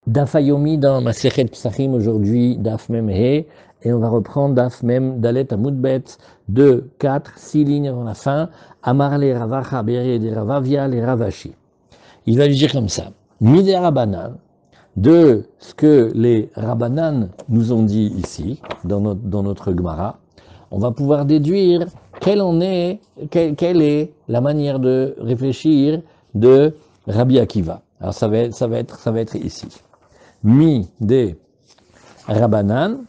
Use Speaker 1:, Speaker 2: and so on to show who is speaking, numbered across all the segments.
Speaker 1: Daf Hayomi dans Masechet Psachim aujourd'hui, Daf Mem He, et on va reprendre Daf Mem Dalet Amudbet, 2, 4, 6 lignes avant la fin, Amar le Ravacha Bere de Ravavia le Ravashi. Il va lui dire comme ça, Midé Rabanan, de ce que les Rabanan nous ont dit ici, dans notre Gemara, on va pouvoir déduire quelle est la manière de réfléchir de Rabbi Akiva. Alors ça va être ici. Mi des Rabbanan,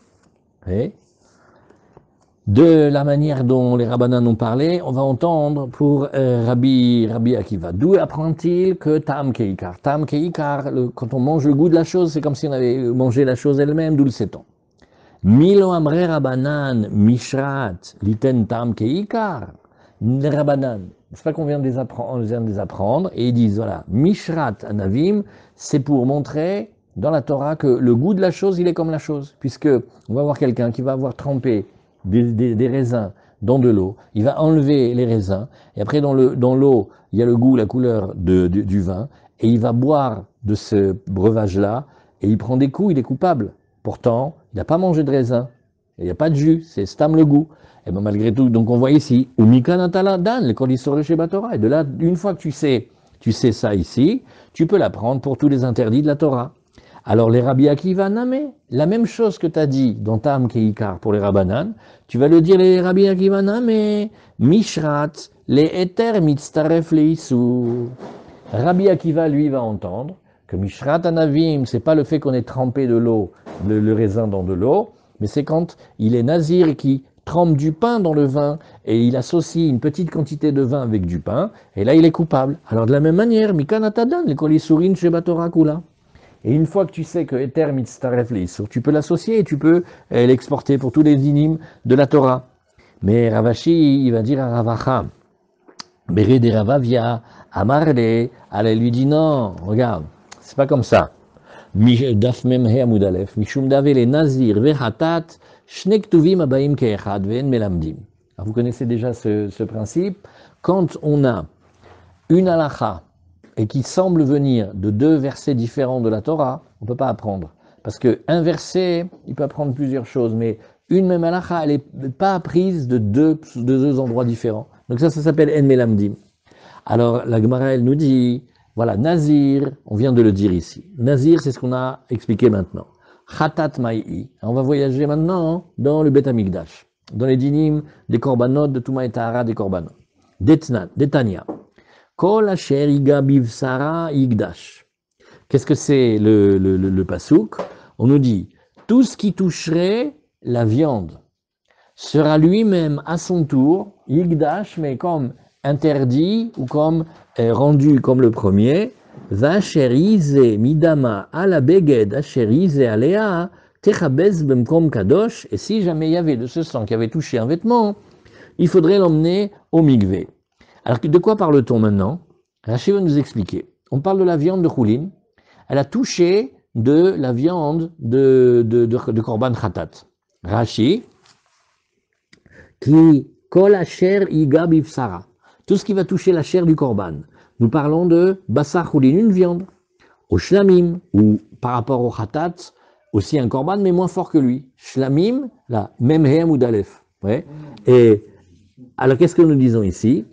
Speaker 1: de la manière dont les Rabbanan ont parlé, on va entendre pour Rabbi Akiva. D'où apprend-il que Tam Keikar? Tam Keikar, quand on mange le goût de la chose, c'est comme si on avait mangé la chose elle-même, d'où le sait-on. Milo Amre Rabbanan, Mishrat, Liten Tam Keikar. Les Rabbanan, c'est pas qu'on vient de les apprendre, et ils disent, voilà, Mishrat Anavim, c'est pour montrer dans la Torah que le goût de la chose, il est comme la chose, puisque on va voir quelqu'un qui va avoir trempé des raisins dans de l'eau, il va enlever les raisins, et après dans l'eau, il y a le goût, la couleur du vin, et il va boire de ce breuvage-là, et il prend des coups, il est coupable. Pourtant, il n'a pas mangé de raisin, il n'y a pas de jus, c'est stam le goût. Et bien malgré tout, donc on voit ici, Umika Natala Dan, le Kolisor chez Torah. Et de là, une fois que tu sais ça ici, tu peux l'apprendre pour tous les interdits de la Torah. Alors les Rabbi Akiva Namé, la même chose que tu as dit dans Tam Keikar pour les Rabbanan, tu vas le dire les Rabbi Akiva Namé, Mishrat, les Eter Mitztaref les Issur. Rabbi Akiva, lui, va entendre que Mishrat Anavim, c'est pas le fait qu'on ait trempé de l'eau, le raisin dans de l'eau, mais c'est quand il est nazir et qui trempe du pain dans le vin et il associe une petite quantité de vin avec du pain, et là il est coupable. Alors de la même manière, Mikanatadan, le kolisurin shebatora kula. Et une fois que tu sais que Eter mitztaref leisur, tu peux l'associer et tu peux l'exporter pour tous les dynimes de la Torah. Mais Ravashi, il va dire à Ravacha, Bere de Ravavia, Amarle, elle lui dit non, regarde, c'est pas comme ça. Daf mem he amud alef, mishum dave le nazir vehatat, shne ktuvim abaim keechad ve'en melamdim. Vous connaissez déjà ce principe. Quand on a une halacha et qui semble venir de deux versets différents de la Torah, on ne peut pas apprendre. Parce qu'un verset, il peut apprendre plusieurs choses, mais une même halacha, elle n'est pas apprise de deux endroits différents. Donc ça s'appelle En Melamdim. Alors la Gemara, elle nous dit, voilà, Nazir, on vient de le dire ici. Nazir, c'est ce qu'on a expliqué maintenant. Khatat Ma'i. On va voyager maintenant dans le Bet Amikdash, dans les dynimes des korbanot, de Touma et Tahara des korbanot. Detania. Kol asher iga bivsara yigdash. Qu'est-ce que c'est le pasouk? On nous dit, tout ce qui toucherait la viande sera lui-même à son tour yigdash, mais comme interdit ou comme rendu comme le premier. Vacherize midama ala beged acherize alea techabez bemkom kadosh. Et si jamais il y avait de ce sang qui avait touché un vêtement, il faudrait l'emmener au mikvé. Alors, de quoi parle-t-on maintenant? Rashi va nous expliquer. On parle de la viande de choulin. Elle a touché de la viande de korban khatat. Rashi, qui kol asher iga bivsara. Tout ce qui va toucher la chair du korban. Nous parlons de basar choulin, une viande. Au shlamim, ou par rapport au khatat, aussi un korban, mais moins fort que lui. Shlamim, là, même hem ou dalef. Ouais. Et alors, qu'est-ce que nous disons ici?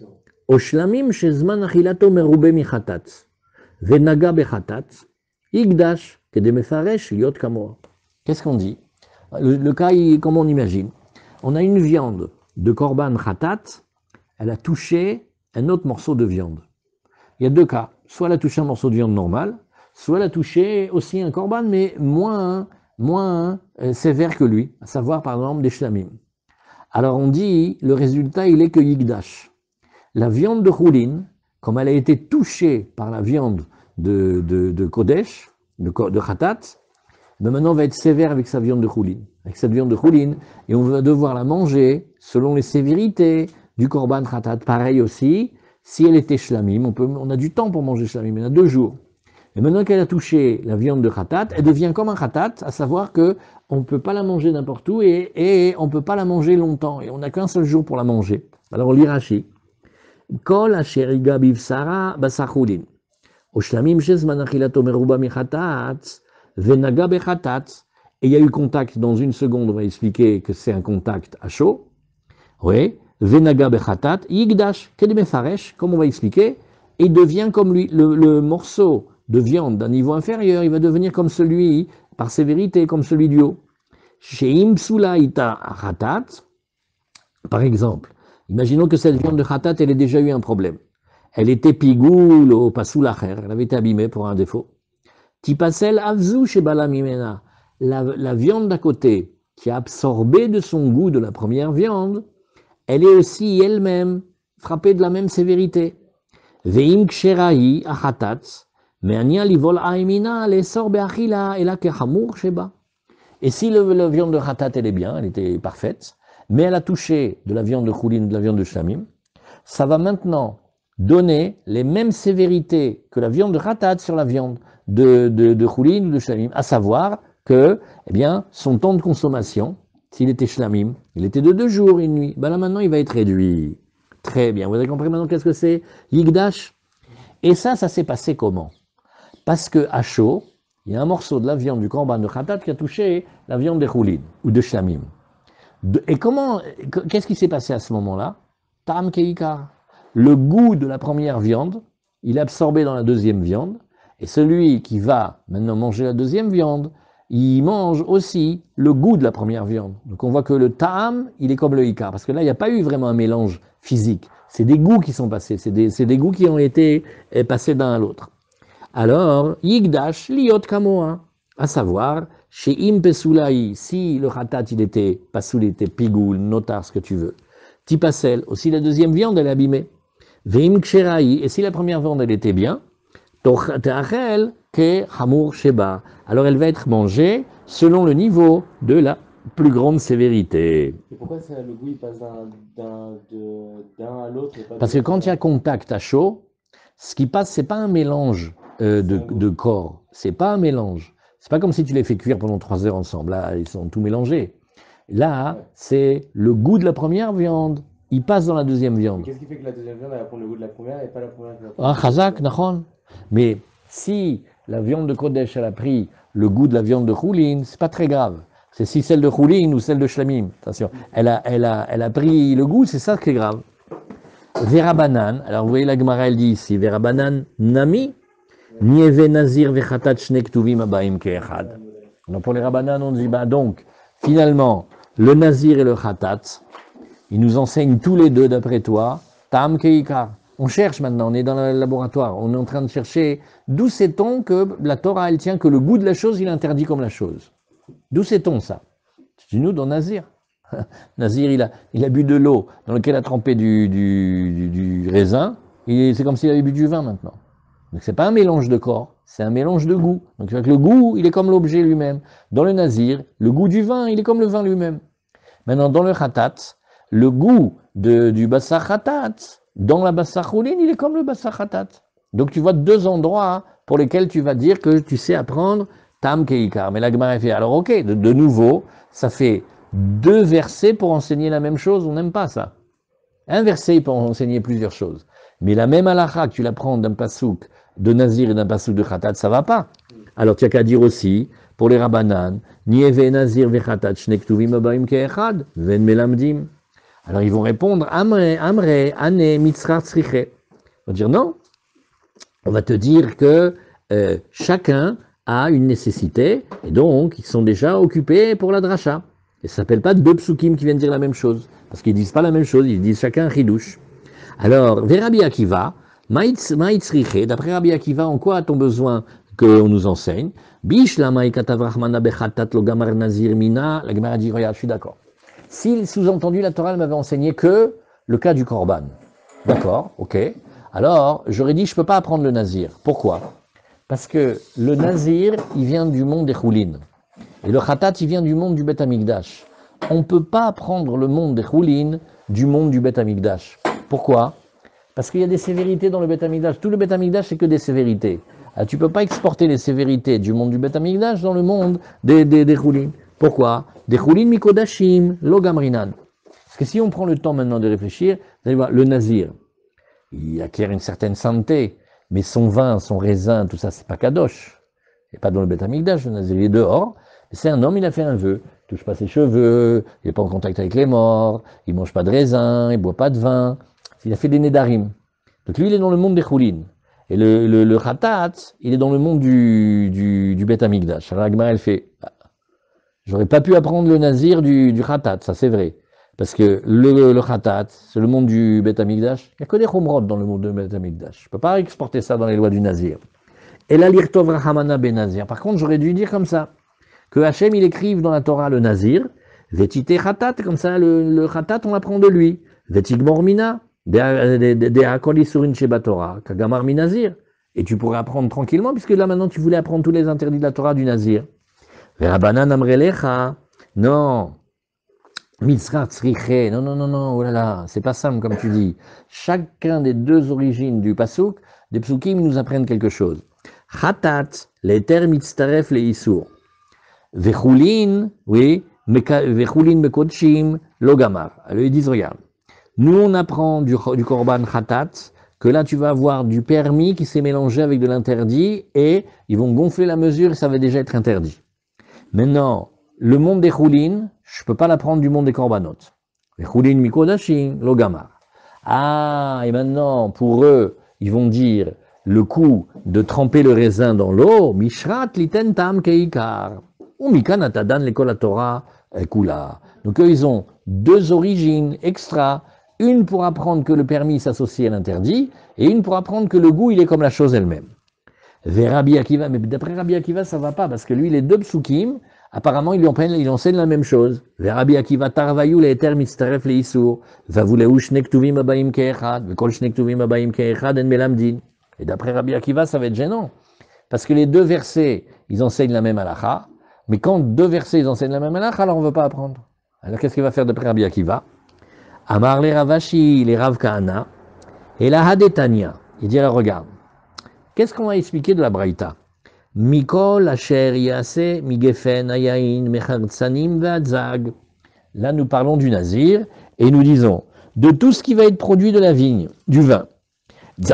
Speaker 1: Oshlamim shezman achilato merube michatatz, venaga bechatatz, igdash, kedemefaresh yot kamoa. Qu'est-ce qu'on dit? Le cas, comment on imagine? On a une viande de korban khatat, elle a touché un autre morceau de viande. Il y a deux cas. Soit elle a touché un morceau de viande normal, soit elle a touché aussi un korban, mais moins sévère que lui, à savoir par exemple des shlamim. Alors on dit, le résultat, il est que yigdash. La viande de choulin, comme elle a été touchée par la viande de Kodesh, de Khatat, maintenant on va être sévère avec sa viande de choulin, avec cette viande de choulin, et on va devoir la manger selon les sévérités du korban Khatat. Pareil aussi, si elle était shlamim, on a du temps pour manger shlamim, il y en a 2 jours. Et maintenant qu'elle a touché la viande de Khatat, elle devient comme un Khatat, à savoir que on ne peut pas la manger n'importe où et on ne peut pas la manger longtemps, et on n'a qu'un seul jour pour la manger. Alors on lit Rashi. Kol asher iga bivsara basar choulin. Oshlamim shezman achilato meruba michatatz, venaga bechatat, et il y a eu contact dans une seconde, on va expliquer que c'est un contact à chaud. Oui, venaga bechatat, yigdash, kedemefaresh, comme on va expliquer, il devient comme lui, le morceau de viande d'un niveau inférieur, il va devenir comme celui, par sévérité, comme celui du haut. Sheim psula ita chatat, par exemple, imaginons que cette viande de khatat, elle ait déjà eu un problème. Elle était pigoul au pasoul acher, elle avait été abîmée pour un défaut. Tipasel avzu chez balamimena, la viande d'à côté, qui a absorbé de son goût de la première viande, elle est aussi elle-même frappée de la même sévérité. Veim ksherahi achatat, me'ania livol aimina lesor be'achila ela kehamur sheba. Et si la viande de khatat, elle est bien, elle était parfaite, mais elle a touché de la viande de choulin, de la viande de shlamim, ça va maintenant donner les mêmes sévérités que la viande de khatat sur la viande de choulin ou de shlamim, à savoir que, eh bien, son temps de consommation, s'il était shlamim, il était de 2 jours, 1 nuit. Ben là maintenant, il va être réduit. Très bien. Vous avez compris maintenant qu'est-ce que c'est Yigdash. Et ça s'est passé comment? Parce que à chaud, il y a un morceau de la viande du korban de khatat qui a touché la viande de choulin ou de shlamim. Et qu'est-ce qui s'est passé à ce moment-là? Tam keikar. Le goût de la première viande, il est absorbé dans la deuxième viande, et celui qui va maintenant manger la deuxième viande, il mange aussi le goût de la première viande. Donc on voit que le ta'am, il est comme le ikar, parce que là, il n'y a pas eu vraiment un mélange physique. C'est des goûts qui sont passés, c'est des goûts qui ont été passés d'un à l'autre. Alors, yigdash liot kamoa, à savoir, chez Impesulaï, si le khatat il était pasoul, il était pigoul, notar, ce que tu veux. Tipasel, aussi la deuxième viande elle est abîmée. Veim ksheraï, et si la première viande elle était bien, tochel ke hamur sheba. Alors elle va être mangée selon le niveau de la plus grande sévérité.
Speaker 2: Et pourquoi le goût il passe d'un à l'autre et pas
Speaker 1: Parce
Speaker 2: de
Speaker 1: que quand il y a contact à chaud, ce qui passe, c'est pas un mélange de corps, c'est pas un mélange. C'est pas comme si tu les fais cuire pendant 3 heures ensemble. Là, ils sont tout mélangés. Là,
Speaker 2: Ouais.
Speaker 1: c'est le goût de la première viande. Il passe dans la deuxième viande.
Speaker 2: Qu'est-ce qui fait que la deuxième viande elle va prendre le goût de la première et pas la première qui va prendre
Speaker 1: Ah,
Speaker 2: le goût de la
Speaker 1: chazak,
Speaker 2: deuxième?
Speaker 1: nachon. Mais si la viande de Kodesh, elle a pris le goût de la viande de choulin, c'est pas très grave. C'est si celle de choulin ou celle de shlamim. Attention, elle a pris le goût, c'est ça qui est grave. Verabanan, alors vous voyez la Gemara, elle dit ici, Verabanan nami, nieve nazir vechatat shnek tuvim abaim keechad. Donc pour les Rabanan, on dit, bah donc, finalement, le nazir et le khatat, ils nous enseignent tous les deux, d'après toi, tam keikar. On cherche maintenant, on est dans le laboratoire, on est en train de chercher d'où sait-on que la Torah, elle tient que le goût de la chose, il interdit comme la chose. D'où sait-on ça? C'est nous dans Nazir. Nazir, il a bu de l'eau dans laquelle il a trempé du raisin, c'est comme s'il avait bu du vin maintenant. Donc c'est pas un mélange de corps, c'est un mélange de goût. Donc le goût, il est comme l'objet lui-même. Dans le Nazir, le goût du vin, il est comme le vin lui-même. Maintenant, dans le khatat, le goût du bassar khatat, dans la bassar choulin, il est comme le bassar khatat. Donc tu vois 2 endroits pour lesquels tu vas dire que tu sais apprendre tam keikar. Mais la Gemara fait, alors ok, de nouveau, ça fait 2 versets pour enseigner la même chose, on n'aime pas ça. Un verset, il peut enseigner plusieurs choses. Mais la même halakha que tu l'apprends d'un pasouk de Nazir et d'un pasouk de Khatat, ça va pas. Alors tu as qu'à dire aussi, pour les Rabbanan, Nieve Nazir vechatat shnektuvim abaim keechad, ven melamdim. Alors ils vont répondre, Amre, Ane, Mitzrar Tzriche. On va dire non. On va te dire que chacun a une nécessité, et donc ils sont déjà occupés pour la dracha. Et ça ne s'appelle pas 2 psukim qui viennent dire la même chose, parce qu'ils disent pas la même chose, ils disent chacun un chidouche. Alors, Rabbi Akiva, Maïtzriche, d'après Rabbi Akiva, en quoi a-t-on besoin qu'on nous enseigne? Bishla Maïkatavrahmana bechatat lo gamar nazir mina, la Gemara dit, regarde, je suis d'accord. Si, sous-entendu, la Torah m'avait enseigné que le cas du korban, d'accord, ok, alors j'aurais dit, je ne peux pas apprendre le nazir. Pourquoi? Parce que le nazir, il vient du monde des choulines. Et le khatat, il vient du monde du Bet Amikdash. On ne peut pas apprendre le monde des choulines du monde du Bet Amikdash. Pourquoi? Parce qu'il y a des sévérités dans le Bet Amikdash. Tout le Bet Amikdash, c'est que des sévérités. Tu ne peux pas exporter les sévérités du monde du Bet Amikdash dans le monde des choulines. Pourquoi? Des choulines mikodashim, lo gamrinan. Parce que si on prend le temps maintenant de réfléchir, vous allez voir, le nazir, il acquiert une certaine sainteté, mais son vin, son raisin, tout ça, c'est pas kadosh. Et pas dans le Beth Amikdash, le nazir il est dehors. C'est un homme, il a fait un vœu. Il touche pas ses cheveux, il n'est pas en contact avec les morts, il mange pas de raisin, il boit pas de vin. Il a fait des nedarim. Donc lui, il est dans le monde des choulines. Et le khatat, il est dans le monde du Beth Amikdash. Alors la Gemara, elle fait, j'aurais pas pu apprendre le nazir du khatat, ça c'est vrai. Parce que le khatat, c'est le monde du Beth Amikdash. Il n'y a que des chumrot dans le monde du Beth Amikdash. Je peux pas exporter ça dans les lois du nazir. Et la lirtov rahamana ben nazir. Par contre, j'aurais dû dire comme ça, que Hachem, il écrive dans la Torah le nazir, vetite khatat, comme ça, le khatat, on apprend de lui. Vetik mormina, de akoli surin sheba Torah, kagamar mi nazir. Et tu pourrais apprendre tranquillement, puisque là, maintenant, tu voulais apprendre tous les interdits de la Torah du nazir. Verabanan amrelecha, non. Mitzrat tzriche, non, non, non, non, oh là là, c'est pas simple comme tu dis. Chacun des deux origines du pasuk, des psukim nous apprennent quelque chose. Khatat, les termes mitztaref les isur. Vechulin, oui, vechulin mekodshim, logamar. Alors ils disent, regarde, nous on apprend du korban khatat, que là tu vas avoir du permis qui s'est mélangé avec de l'interdit, et ils vont gonfler la mesure et ça va déjà être interdit. Maintenant, le monde des choulines, je ne peux pas l'apprendre du monde des korbanot. Les choulines mikodashim, logamar. Ah, et maintenant, pour eux, ils vont dire, le coup de tremper le raisin dans l'eau, mishrat liten tam keikar. Ou mikan atadan l'école Torah kula. Donc eux, ils ont deux origines extra. Une pour apprendre que le permis s'associe à l'interdit, et une pour apprendre que le goût, il est comme la chose elle-même. Vers Rabbi Akiva, mais d'après Rabbi Akiva, ça va pas, parce que lui, les deux psukim, apparemment, il enseigne la même chose. Vers Rabbi Akiva, tarvayu les termes mitztaref les isur, vavuleu shnek tuvim abaim keechad, vekol shnek tuvim abaim keechad en melamdin. Et d'après Rabbi Akiva, ça va être gênant, parce que les deux versets, ils enseignent la même halakha, mais quand deux versets, ils enseignent la même halakha, alors on ne veut pas apprendre. Alors qu'est-ce qu'il va faire d'après Rabbi Akiva? Amar les Ravashi, les Rav Kahana, et la Hadetania. Il dit alors regarde, qu'est-ce qu'on va expliquer de la Braïta? Mikol asher yase migefen ayayin mechartsanim ve'adzag. Là nous parlons du nazir, et nous disons, de tout ce qui va être produit de la vigne, du vin, des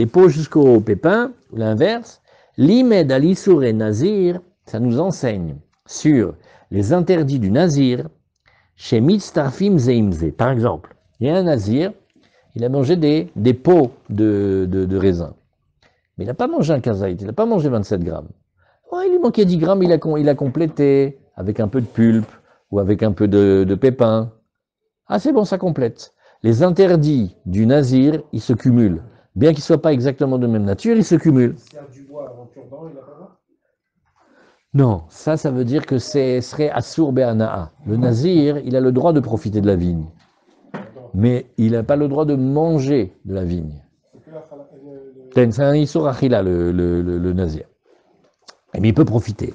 Speaker 1: pots jusqu'au pépin, ou l'inverse, l'imed al-isur et nazir, ça nous enseigne sur les interdits du nazir, chez mitztarfim zeimze. Par exemple, il y a un nazir, il a mangé des pots de raisin. Mais il n'a pas mangé un kazaït, il n'a pas mangé 27 grammes. Ouais, il lui manquait 10 grammes, il a complété avec un peu de pulpe ou avec un peu de pépins. Ah, c'est bon, ça complète. Les interdits du nazir, ils se cumulent. Bien qu'ils ne soient pas exactement de même nature, ils se cumulent.
Speaker 3: Du bois avant cure-dent, il n'a pas le droit?
Speaker 1: Non, ça veut dire que ce serait Assur Be'ana'a. Le nazir, il a le droit de profiter de la vigne. Mais il n'a pas le droit de manger de la vigne. C'est un Issur Achila, le nazir. Mais il peut profiter.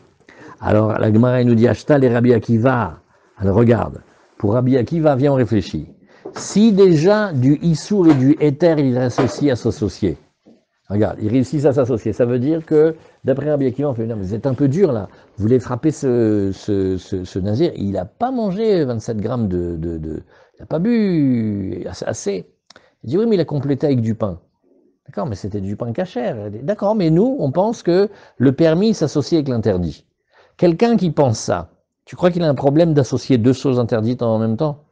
Speaker 1: Alors, la Gemara nous dit, Ashta les Rabbi Akiva. Alors, regarde. Pour Rabbi Akiva, viens, on réfléchit. Si déjà du Issur et du Éther, ils réussissent à s'associer. Regarde, ils réussissent à s'associer. Ça veut dire que, d'après Rabbi Akiva, on fait, non, vous êtes un peu dur là. Vous voulez frapper ce nazir. Il n'a pas mangé 27 grammes il n'a pas bu assez. Il dit, oui, mais il a complété avec du pain. D'accord, mais c'était du pain cachère. D'accord, mais nous, on pense que le permis s'associe avec l'interdit. Quelqu'un qui pense ça, tu crois qu'il a un problème d'associer deux choses interdites en même temps?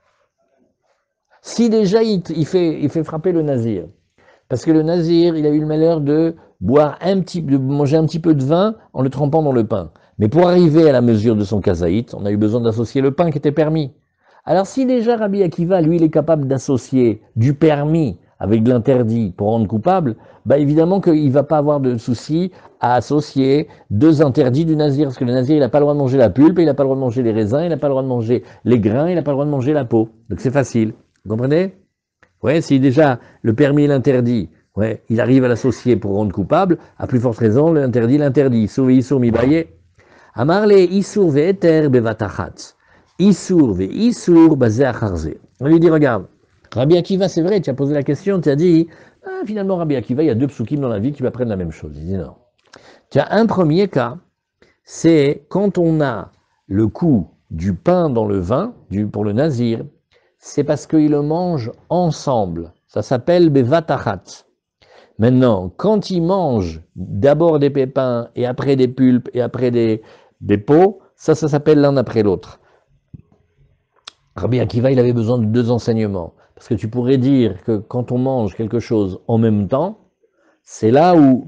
Speaker 1: Si déjà il fait frapper le nazir, parce que le nazir, il a eu le malheur de manger un petit peu de vin en le trempant dans le pain. Mais pour arriver à la mesure de son kazaït, on a eu besoin d'associer le pain qui était permis. Alors si déjà Rabbi Akiva, lui, il est capable d'associer du permis avec de l'interdit pour rendre coupable, bah évidemment qu'il ne va pas avoir de souci à associer deux interdits du nazir, parce que le nazir, il n'a pas le droit de manger la pulpe, il n'a pas le droit de manger les raisins, il n'a pas le droit de manger les grains, il n'a pas le droit de manger la peau. Donc c'est facile. Vous comprenez? Ouais, si déjà le permis et l'interdit, ouais, il arrive à l'associer pour rendre coupable, à plus forte raison, l'interdit. Isur ve'isur mibaye. Amarle isur ve'eter bevatachat. Isur ve'isur bazé acharze. On lui dit, regarde, Rabbi Akiva, c'est vrai, tu as posé la question, tu as dit, ah, finalement, Rabbi Akiva, il y a deux psukim dans la vie qui m'apprennent la même chose. Il dit non. Tu as un premier cas, c'est quand on a le coup du pain dans le vin, pour le nazir, c'est parce qu'ils le mangent ensemble. Ça s'appelle bevatachat. Maintenant, quand il mange d'abord des pépins et après des pulpes et après des peaux, ça s'appelle l'un après l'autre. Rabbi Akiva, il avait besoin de deux enseignements. Parce que tu pourrais dire que quand on mange quelque chose en même temps, c'est là où,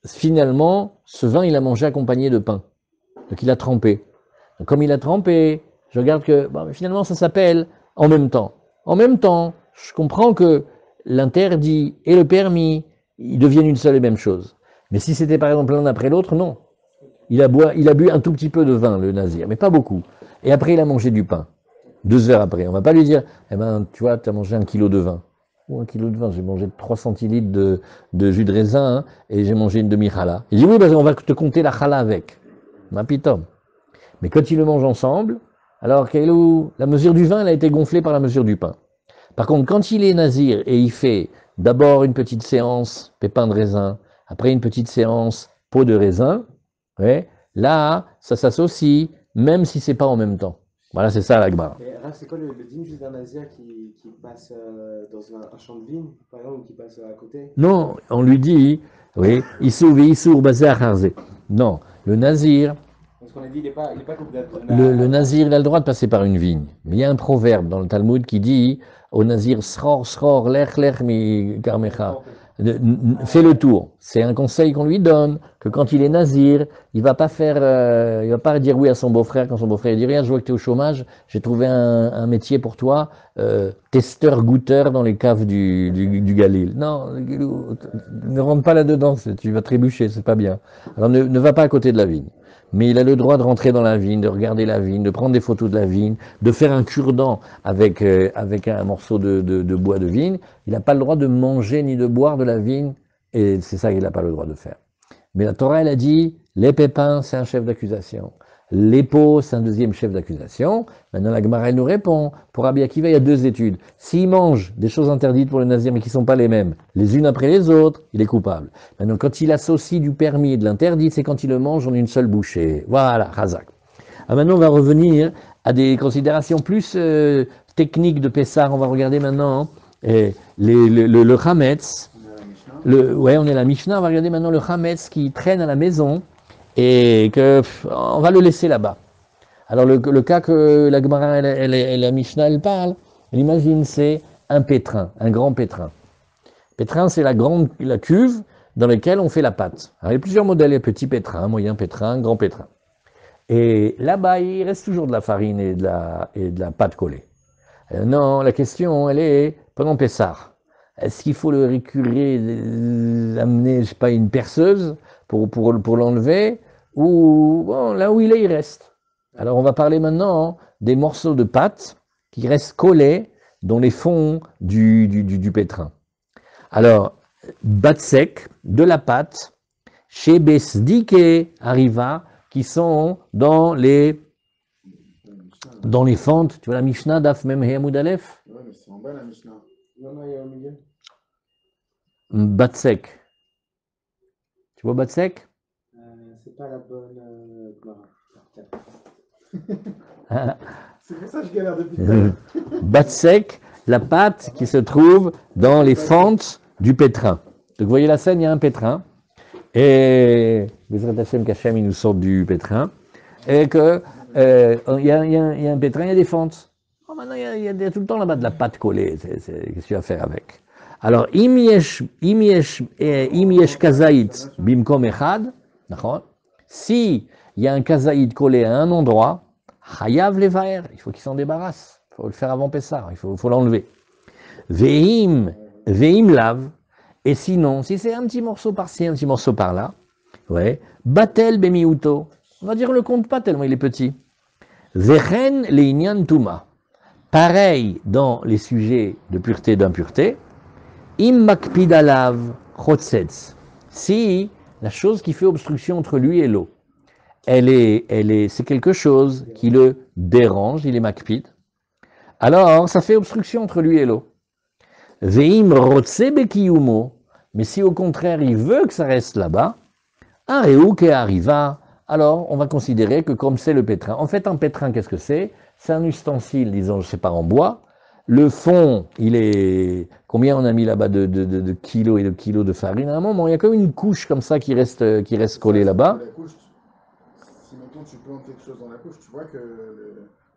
Speaker 1: finalement, ce vin, il a mangé accompagné de pain. Donc il a trempé. Donc, comme il a trempé, je regarde que finalement, ça s'appelle en même temps. En même temps, je comprends que l'interdit et le permis, ils deviennent une seule et même chose. Mais si c'était par exemple l'un après l'autre, non. Il a bu un tout petit peu de vin, le nazir, mais pas beaucoup. Et après, il a mangé du pain. 2 heures après. On va pas lui dire, eh ben, tu vois, tu as mangé 1 kilo de vin. Ou 1 kilo de vin, j'ai mangé 3 centilitres de jus de raisin hein, et j'ai mangé une demi-challah. Il dit, oui, on va te compter la challah avec. Ma pitom. Mais quand ils le mangent ensemble, alors la mesure du vin, elle a été gonflée par la mesure du pain. Par contre, quand il est nazir et il fait d'abord une petite séance pépins de raisin, après une petite séance peau de raisin, ouais, là, ça s'associe, même si c'est pas en même temps. Voilà, c'est ça la Gemara.
Speaker 2: C'est quoi le digne juste d'un nazir qui passe dans un champ de vigne, par exemple, ou qui passe à côté?
Speaker 1: Non, on lui dit, oui, Issour basé à Harzé. Non, le nazir,
Speaker 2: Parce qu'on a dit, il est pas couple
Speaker 1: le nazir, il a le droit de passer par une vigne. Mais il y a un proverbe dans le Talmud qui dit au nazir, Sror, Sror, Lech, Lech, mi Karmecha. Fais le tour. C'est un conseil qu'on lui donne, que quand il est nazir, il va pas dire oui à son beau-frère quand son beau-frère dit rien, je vois que tu es au chômage, j'ai trouvé un métier pour toi, testeur-goûteur dans les caves du Galil. Non, ne rentre pas là-dedans, tu vas trébucher, c'est pas bien. Alors ne va pas à côté de la vigne. Mais il a le droit de rentrer dans la vigne, de regarder la vigne, de prendre des photos de la vigne, de faire un cure-dent avec un morceau de bois de vigne. Il n'a pas le droit de manger ni de boire de la vigne, et c'est ça qu'il n'a pas le droit de faire. Mais la Torah, elle a dit, les pépins, c'est un chef d'accusation. Les peaux, c'est un deuxième chef d'accusation. Maintenant, la Gemara, elle nous répond. Pour Rabbi Akiva, il y a 2 études. S'il mange des choses interdites pour le nazir, mais qui ne sont pas les mêmes, les unes après les autres, il est coupable. Maintenant, quand il associe du permis et de l'interdit, c'est quand il le mange en une seule bouchée. Voilà, Razak. Maintenant, on va revenir à des considérations plus techniques de Pessah. On va regarder maintenant le Hametz. Ouais, on est la Mishnah. On va regarder maintenant le Hametz qui traîne à la maison et on va le laisser là-bas. Alors le cas que la Gemara et la Mishnah elle parle, elle imagine c'est un pétrin, un grand pétrin. Pétrin, c'est la cuve dans laquelle on fait la pâte. Alors, il y a plusieurs modèles, il y a petit pétrin, moyen pétrin, grand pétrin. Et là-bas, il reste toujours de la farine et de la pâte collée. Non, la question, elle est, pendant Pessah, est-ce qu'il faut le récurer, l'amener, je sais pas, une perceuse pour l'enlever, ou bon, là où il reste. Alors on va parler maintenant des morceaux de pâte qui restent collés dans les fonds du pétrin. Alors, batsek, de la pâte, chez Besdike arriva, qui sont dans les fentes. Tu vois la Mishnah, Daf Mem Heyamud Aleph?
Speaker 3: Ouais, mais c'est en bas la Mishnah.
Speaker 2: Non, il y a au milieu.
Speaker 1: Batsek. Tu vois Batsek?
Speaker 2: C'est pas la bonne Gemara.
Speaker 3: C'est pour ça que je galère depuis tout à l'heure.
Speaker 1: Batsek, la pâte qui se trouve dans les fentes du pétrin. Donc vous voyez la scène, il y a un pétrin. Et Bezrat Hashem Kachem, il nous sort du pétrin. Et que il y a un pétrin, il y a des fentes. Oh, maintenant, il y a tout le temps là-bas de la pâte collée. Qu'est-ce que tu vas faire avec? Alors, im yesh kazaït bimkom echad, si il y a un kazaït collé à un endroit, chayav levaer, il faut qu'il s'en débarrasse. Il faut le faire avant Pessah, il faut l'enlever. Veim lav, et sinon, si c'est un petit morceau par-ci, un petit morceau par-là, ouais, batel bemiuto, on va dire on le compte pas tellement il est petit. Vechen leinyan tuma, pareil dans les sujets de pureté et d'impureté, im makpid alav chotzetz, si la chose qui fait obstruction entre lui et l'eau, c'est quelque chose qui le dérange, il est makpid, alors ça fait obstruction entre lui et l'eau. Veim rotse bekiyumo, mais si au contraire il veut que ça reste là-bas, un réou qui arriva, alors on va considérer que comme c'est le pétrin. En fait, un pétrin, qu'est-ce que c'est? C'est un ustensile, disons, je sais pas, en bois, le fond, il est... Combien on a mis là-bas de kilos et de kilos de farine? À un moment, il y a comme une couche comme ça qui reste collée là-bas.
Speaker 3: La couche, si mettons tu plantes quelque chose dans la couche, tu vois que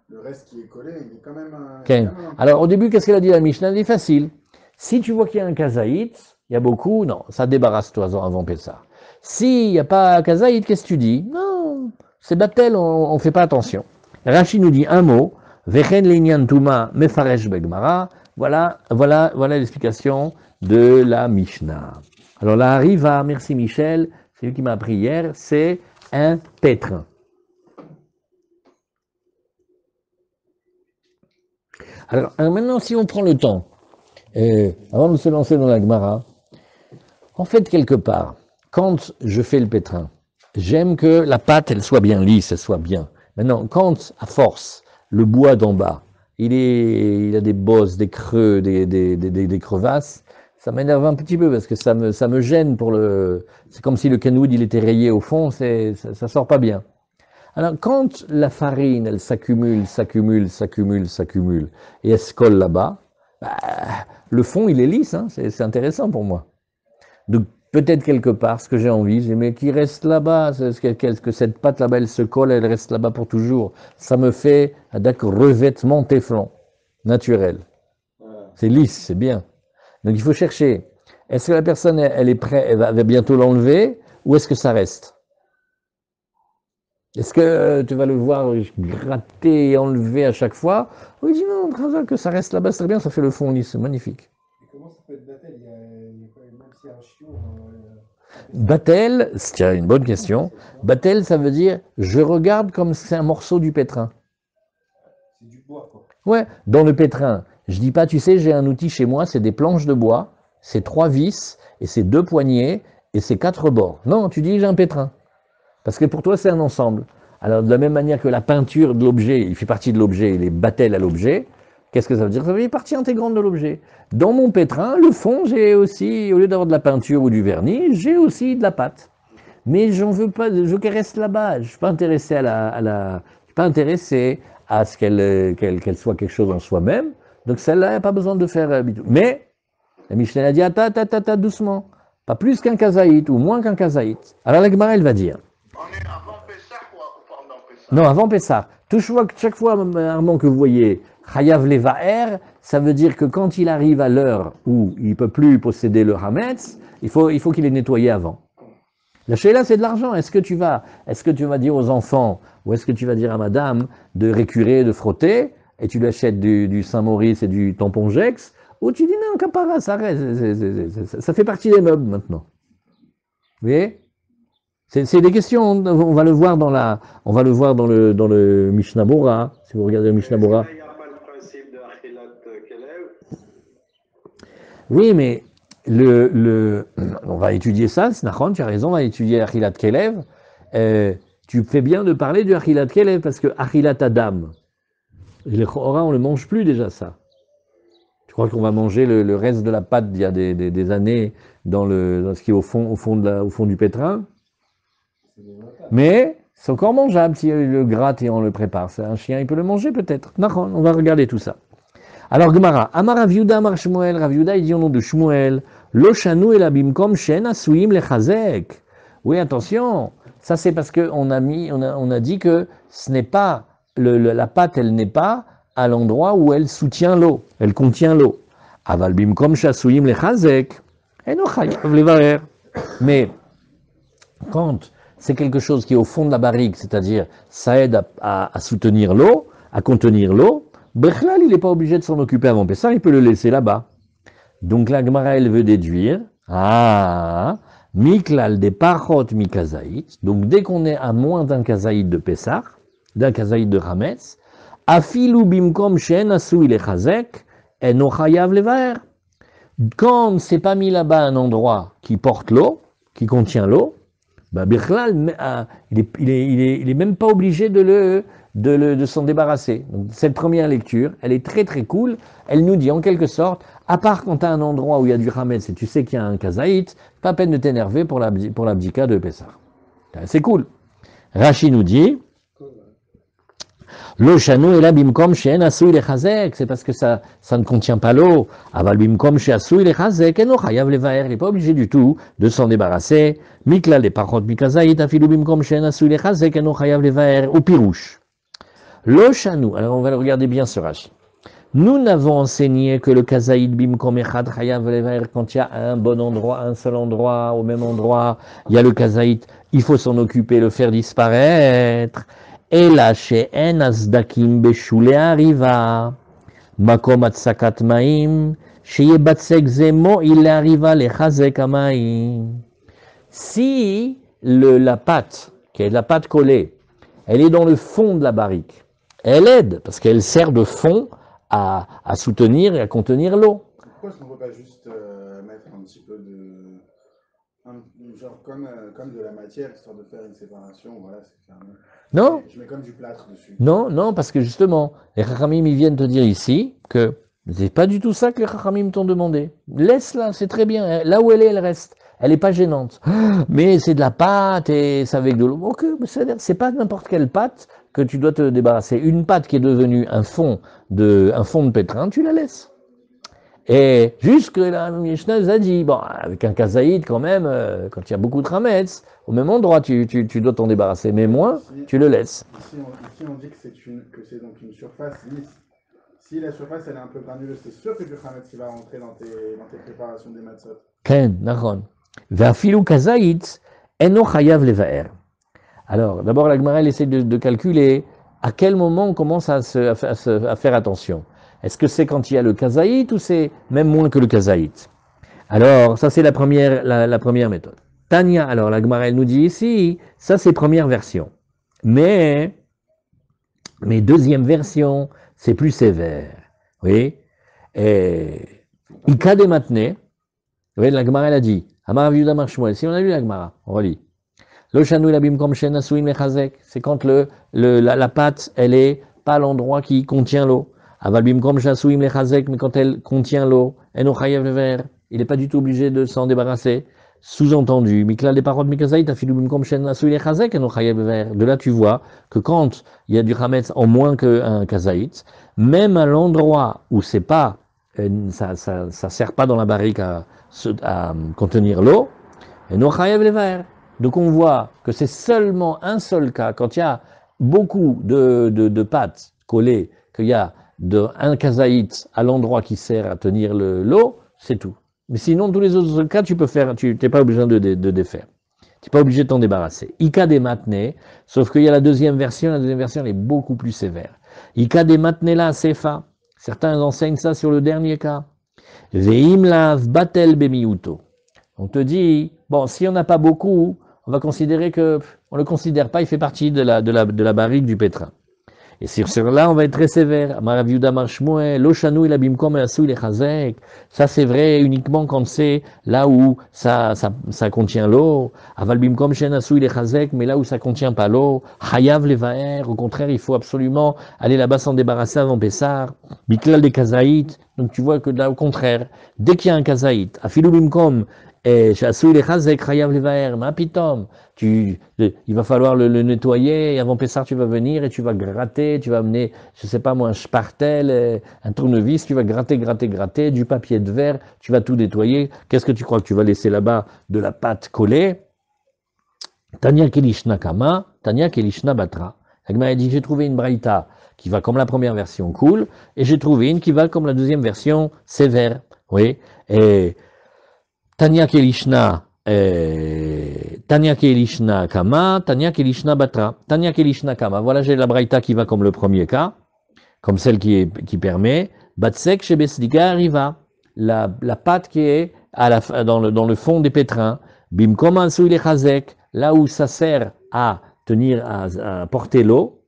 Speaker 3: le reste qui est collé, il est quand même
Speaker 1: Ok. Alors, au début, qu'est-ce qu'elle a dit la Mishnah? Elle dit facile. Si tu vois qu'il y a un kazaït, il y a beaucoup, non, ça débarrasse-toi avant Pessah. S'il n'y a pas kazaït, qu'est-ce que tu dis? Non, c'est Batel, on ne fait pas attention. Rashi nous dit un mot, Vechen Linyan Tuma Mefaresh Begmara. Voilà l'explication de la Mishnah. Alors là arrive à, merci Michel, c'est lui qui m'a appris hier, c'est un pétrin. Alors maintenant, si on prend le temps, avant de se lancer dans la Gemara, en fait, quelque part, quand je fais le pétrin, j'aime que la pâte, elle soit bien lisse, elle soit bien. Maintenant, quand, à force, le bois d'en bas, il a des bosses, des creux, des crevasses, ça m'énerve un petit peu parce que ça me gêne pour le... C'est comme si le canwood, il était rayé au fond, ça sort pas bien. Alors, quand la farine, elle s'accumule, et elle se colle là-bas, bah, le fond, il est lisse, hein, c'est intéressant pour moi. Donc, peut-être quelque part, ce que j'ai envie, c'est mais qui reste là-bas, que cette pâte là-bas, elle se colle, elle reste là-bas pour toujours. Ça me fait un revêtement téflon, naturel. C'est lisse, c'est bien. Donc, il faut chercher. Est-ce que la personne, elle est prête, elle va bientôt l'enlever, ou est-ce que ça reste? Est-ce que tu vas le voir gratter et enlever à chaque fois? Oui, dis non, que ça reste là-bas, c'est très bien, ça fait le fond lisse, c'est magnifique.
Speaker 2: Et comment ça peut être Batel? Il y a quand même, même s'il y a un chiot.
Speaker 1: Batel, c'est une bonne question. Batel, ça veut dire je regarde comme c'est un morceau du pétrin.
Speaker 2: C'est du bois, quoi.
Speaker 1: Ouais, dans le pétrin. Je dis pas, tu sais, j'ai un outil chez moi, c'est des planches de bois, c'est 3 vis, et c'est 2 poignées, et c'est 4 bords. Non, tu dis j'ai un pétrin. Parce que pour toi, c'est un ensemble. Alors, de la même manière que la peinture de l'objet, il fait partie de l'objet, il est Batel à l'objet, qu'est-ce que ça veut dire? Ça veut dire partie intégrante de l'objet. Dans mon pétrin, le fond, j'ai aussi, au lieu d'avoir de la peinture ou du vernis, j'ai aussi de la pâte. Mais j'en veux pas, je veux qu'elle reste là-bas. Je suis pas intéressé je suis pas intéressé à ce qu'elle soit quelque chose en soi-même. Donc celle-là, il n'y a pas besoin de faire bidou. Mais, la Mishnah a dit, doucement. Pas plus qu'un kazaït ou moins qu'un kazaït. Alors la Gemara, elle va dire.
Speaker 4: On est avant Pessah ou pendant Pessah?
Speaker 1: Non, avant Pessah. Chaque fois, Armand, que vous voyez Chayav Levaer, ça veut dire que quand il arrive à l'heure où il ne peut plus posséder le Hametz, il faut qu'il ait nettoyé avant. La Sheila, c'est de l'argent. Est-ce que tu vas dire aux enfants, ou est-ce que tu vas dire à madame de récurer, de frotter, et tu lui achètes du Saint-Maurice et du tampon Jex, ou tu dis non, capara, ça reste, ça fait partie des meubles maintenant. Vous voyez? C'est des questions, on va le voir dans le Mishnah Bora, si vous regardez le Mishnah Bora.
Speaker 4: Il n'y a pas le principe de Achilat Kelev.
Speaker 1: Oui, mais on va étudier ça, Snachon, tu as raison, on va étudier Achilat Kelev. Tu fais bien de parler du Achilat Kelev, parce que Achilat Adam, les Chora, on ne le mange plus déjà ça. Tu crois qu'on va manger le reste de la pâte d'il y a des années dans ce qui est au fond du pétrin? Mais c'est encore mangeable si on le gratte et on le prépare. C'est un chien, il peut le manger peut-être. On va regarder tout ça. Alors Gemara, Amar Raviuda, Amar Shmuel, Raviuda, il dit au nom de Shmuel, Lo shanu el abimkom shen asuim lechazek. Oui, attention, ça c'est parce qu'on a dit que ce n'est pas, la pâte, elle n'est pas à l'endroit où elle soutient l'eau, elle contient l'eau. Aval bimkom shasuim lechazek, eno chayav levarer. Mais quand c'est quelque chose qui est au fond de la barrique, c'est-à-dire ça aide à soutenir l'eau, à contenir l'eau, Bechlal, il n'est pas obligé de s'en occuper avant Pessah, il peut le laisser là-bas. Donc la Gemara, elle veut déduire, Miklal des Pachot Mikazaït, donc dès qu'on est à moins d'un Kazaït de Pessah, d'un Kazaït de Hametz, Afilu Bimkom Shen Asui Lechazek, Eno Chayav Levaer. Quand c'est pas mis là-bas un endroit qui porte l'eau, qui contient l'eau, bah, Bechlal, il est même pas obligé de s'en débarrasser. Donc, cette première lecture, elle est très très cool. Elle nous dit en quelque sorte, à part quand tu as un endroit où il y a du Hametz et tu sais qu'il y a un Kazaït, pas peine de t'énerver pour l'abdika de Pessah. C'est cool. Rashi nous dit, Le chanou est là, bimkom she'en asui lechazek, c'est parce que ça ne contient pas l'eau. Aval bimkom she'asui lechazek, eno chayav levaer, il n'est pas obligé du tout de s'en débarrasser. Mikla le parchot mikazait, afilu bimkom she'en asui lechazek, eno chayav levaer, ou pirouche. Le chanou, alors on va le regarder bien ce Rashi. Nous n'avons enseigné que le kazaïd bimkom echad chayav levaer, quand il y a un bon endroit, un seul endroit, au même endroit, il y a le kazaïd, il faut s'en occuper, le faire disparaître. אלא שאין הסדקים בשולי הריבה, מקום הצקת מים, שיבצק זה מועיל להריבה לחזק המים. Si la pâte, qui est de la pâte collée, elle est dans le fond de la barrique, elle aide, parce qu'elle sert de fond à soutenir et à contenir l'eau.
Speaker 3: Pourquoi est-ce qu'on ne peut pas juste mettre un petit peu de... genre comme de la matière, histoire de faire une séparation, voilà, c'est fermé.
Speaker 1: Non,
Speaker 3: Je mets comme du plâtre dessus.
Speaker 1: non, parce que justement, les Chachamim, ils viennent te dire ici que c'est pas du tout ça que les Chachamim t'ont demandé. Laisse-la, c'est très bien. Là où elle reste. Elle n'est pas gênante. Mais c'est de la pâte et c'est avec de l'eau. Ok, c'est pas n'importe quelle pâte que tu dois te débarrasser. Une pâte qui est devenue un fond de pétrin, tu la laisses. Et jusque là, Mishnah a dit, bon, avec un kazaïd quand même, quand il y a beaucoup de rametz, au même endroit, tu dois t'en débarrasser, mais moins, tu le laisses.
Speaker 3: Ici, on dit que c'est donc une surface lisse. Si la surface elle est un peu granuleuse, c'est sûr que du chametz va rentrer dans tes préparations des matzot.
Speaker 1: Ken, nachon. Ve'afilu kazaïd, eno chayav levaer. Alors, d'abord, la Gemara, elle essaie de calculer à quel moment on commence à faire attention. Est-ce que c'est quand il y a le kazaït ou c'est même moins que le kazaït? Alors, ça c'est la première méthode. Tania, alors la Gemara elle nous dit ici, ça c'est première version. Mais deuxième version, c'est plus sévère. Oui. Et Ika de Matne, oui, la Gemara elle a dit, Amar Viuda Marshmuel, si on a lu la Gemara, on relit. Le chanou labim kom shen asuim lechazek, c'est quand la pâte elle est pas à l'endroit qui contient l'eau. Aval bimkom shasuim lechazek, mais quand elle contient l'eau, eno chayav lever, il n'est pas du tout obligé de s'en débarrasser. Sous-entendu, mikla les paroles mikazait, afilu bimkom shen asuim lechazek, eno chayav lever. De là, tu vois que quand il y a du chametz en moins qu'un kazaït, même à l'endroit où c'est pas, ça sert pas dans la barrique à contenir l'eau, eno chayav lever. Donc on voit que c'est seulement un seul cas, quand il y a beaucoup de pâtes collées, qu'il y a un kazaït à l'endroit qui sert à tenir l'eau, c'est tout. Mais sinon, tous les autres cas, tu n'es pas obligé de défaire. Tu n'es pas obligé de t'en débarrasser. Ika des matne, sauf qu'il y a la deuxième version elle est beaucoup plus sévère. Ika des matne la sefa. Certains enseignent ça sur le dernier cas. Veim lav batel bemiuto. On te dit, bon, si on n'a pas beaucoup, on va considérer que, on le considère pas, il fait partie de la barrique du pétrin. Et sur cela, on va être très sévère. Maraviuda marshmoué, l'ochanou et la bimkom et asou les chazek. Ça, c'est vrai uniquement quand c'est là où ça contient l'eau. Aval bimkom shen asou les chazek, mais là où ça contient pas l'eau. Hayav les vaer. Au contraire, il faut absolument aller là-bas s'en débarrasser avant Pessar. Biklal des kazaït. Donc, tu vois que là, au contraire, dès qu'il y a un kazaït, afilou bimkom, et asou les chazek, hayav les vaer, ma pitom. Il va falloir le nettoyer, et avant Pessar, tu vas venir et tu vas gratter, tu vas amener, je sais pas moi, un spartel, un tournevis, tu vas gratter, du papier de verre, tu vas tout nettoyer. Qu'est-ce que tu crois que tu vas laisser là-bas de la pâte collée? Tania Kelishna Kama, Tania Kelishna Batra. Agma a dit, j'ai trouvé une braïta qui va comme la première version cool, et j'ai trouvé une qui va comme la deuxième version sévère. Oui, et Tania Kelishna, Tania Kelishna Kama, Tania Kelishna Batra. Tania Kelishna Kama. Voilà, j'ai la braïta qui va comme le premier cas, comme celle qui permet. Batsek Shebesdika arriva. La pâte qui est dans le fond des pétrins. Bimkom Ansou le Chazek. Là où ça sert à tenir, à porter l'eau.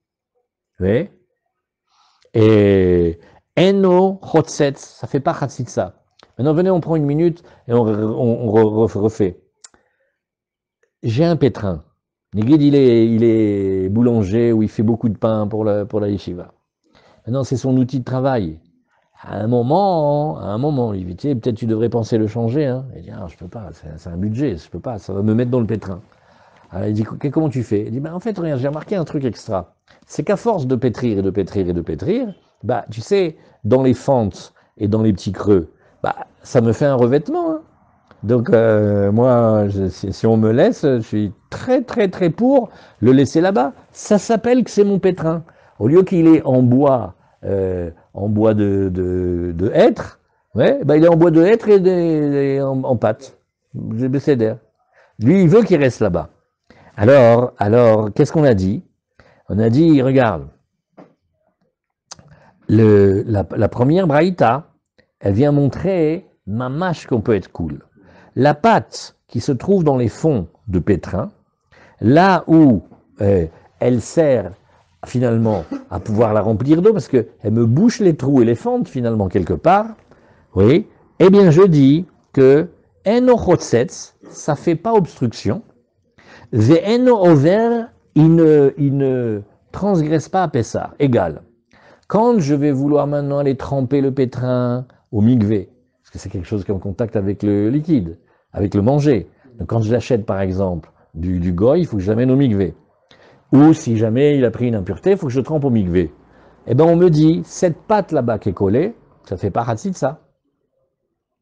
Speaker 1: Oui. Et Eno Chotsetz. Ça fait pas Chatzitza. Maintenant, venez, on prend une minute et on refait. J'ai un pétrin. Nigid, il est boulanger ou il fait beaucoup de pain pour la yeshiva. Maintenant, c'est son outil de travail. À un moment, il dit, peut-être tu devrais penser le changer. Hein. Il dit, ah, je peux pas, c'est un budget, je peux pas, ça va me mettre dans le pétrin. Alors il dit, comment tu fais? Il dit, ben, en fait, regarde, j'ai remarqué un truc extra. C'est qu'à force de pétrir et de pétrir et de pétrir, bah, tu sais, dans les fentes et dans les petits creux, bah, ça me fait un revêtement, hein. Donc, moi, si on me laisse, je suis très, très, très pour le laisser là-bas. Ça s'appelle que c'est mon pétrin. Au lieu qu'il est en bois de hêtre, ouais, bah, il est en bois de hêtre et en pâte. C'est d'air. Lui, il veut qu'il reste là-bas. Alors, qu'est-ce qu'on a dit? On a dit, regarde, la première braïta, elle vient montrer mamash qu'on peut être cool. La pâte qui se trouve dans les fonds de pétrin, là où elle sert finalement à pouvoir la remplir d'eau, parce qu'elle me bouche les trous et les fentes finalement quelque part, oui, eh bien je dis que eno chotzetz, ça fait pas obstruction, ve eno over, il ne transgresse pas à Pessah, égal. Quand je vais vouloir maintenant aller tremper le pétrin au mikvé, parce que c'est quelque chose qui est en contact avec le liquide, avec le manger. Donc quand je l'achète par exemple du goy, il faut que je l'amène au mikvé. Ou si jamais il a pris une impureté, il faut que je trempe au mikvé. Eh bien on me dit, cette pâte là-bas qui est collée, ça fait pas ça.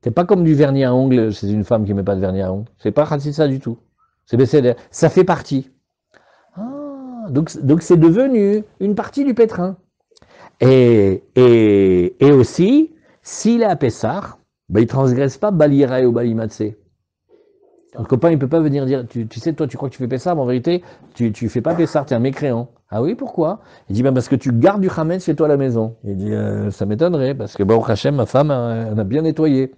Speaker 1: C'est pas comme du vernis à ongles, c'est une femme qui met pas de vernis à ongles. C'est pas ça du tout. C'est bécédère. Ça fait partie. Ah, donc c'est devenu une partie du pétrin. Et aussi, s'il est à Pessah, ben, il ne transgresse pas Balirae ou Balimatsé. Le copain, il ne peut pas venir dire, tu sais, toi, tu crois que tu fais Pessah, mais en vérité, tu ne fais pas Pessah, tu es un mécréant. Ah oui, pourquoi? Il dit, ben, parce que tu gardes du Hametz chez toi à la maison. Il dit, ça m'étonnerait, parce que, Baruch Hashem, ma femme, elle a bien nettoyé.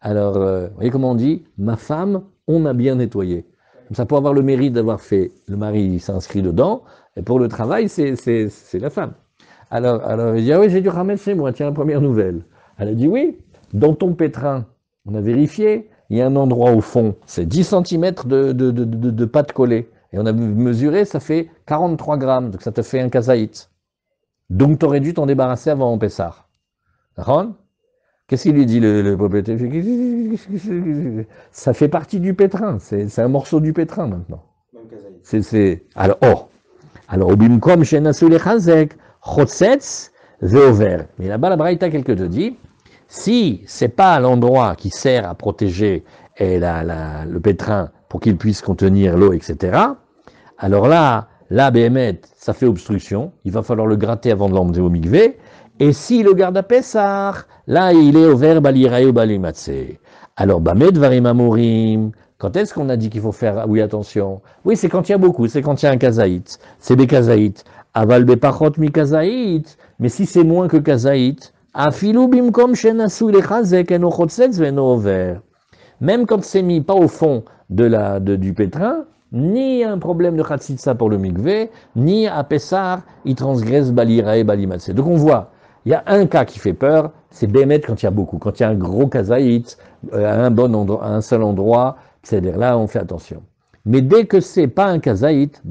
Speaker 1: Alors, vous voyez comment on dit? Ma femme, on a bien nettoyé. Comme ça, pour avoir le mérite d'avoir fait, le mari s'inscrit dedans, et pour le travail, c'est la femme. Alors, il dit, ah oui, j'ai du Hametz chez moi, tiens, la première nouvelle. Elle a dit, oui, dans ton pétrin, on a vérifié, il y a un endroit au fond, c'est 10 cm de pâte collée. Et on a mesuré, ça fait 43 grammes, donc ça te fait un kazaït. Donc tu aurais dû t'en débarrasser avant Pessah. D'accord? Qu'est-ce qu'il lui dit le propriétaire? Ça fait partie du pétrin, c'est un morceau du pétrin maintenant. Alors, Bimkom shenasu lechazek, chotzetz veover. Mais là-bas, la Braïta, quelque te dit, si c'est pas l'endroit qui sert à protéger le pétrin pour qu'il puisse contenir l'eau, etc., alors là, Béhémet, ça fait obstruction, il va falloir le gratter avant de l'emmener au mikvé, et si le garde à Pessah, là, il est au verbe balirae balimatse. Alors, Bamed varim amorim, quand est-ce qu'on a dit qu'il faut faire, oui, attention, oui, c'est quand il y a beaucoup, c'est quand il y a un kazaït, c'est des kazaït, aval bepachot mi kazaït, mais si c'est moins que kazaït, afilu bimkom shenasu lechazek eno chotzetz veno over. Même quand c'est mis pas au fond du pétrin, ni un problème de chatzitza pour le mikvé, ni à Pessah, il transgresse balirae balimatse. Donc on voit, il y a un cas qui fait peur, c'est Bémet quand il y a beaucoup, quand il y a un gros kazaït, à un seul endroit, c'est-à-dire là on fait attention. Mais dès que c'est pas un kazaït,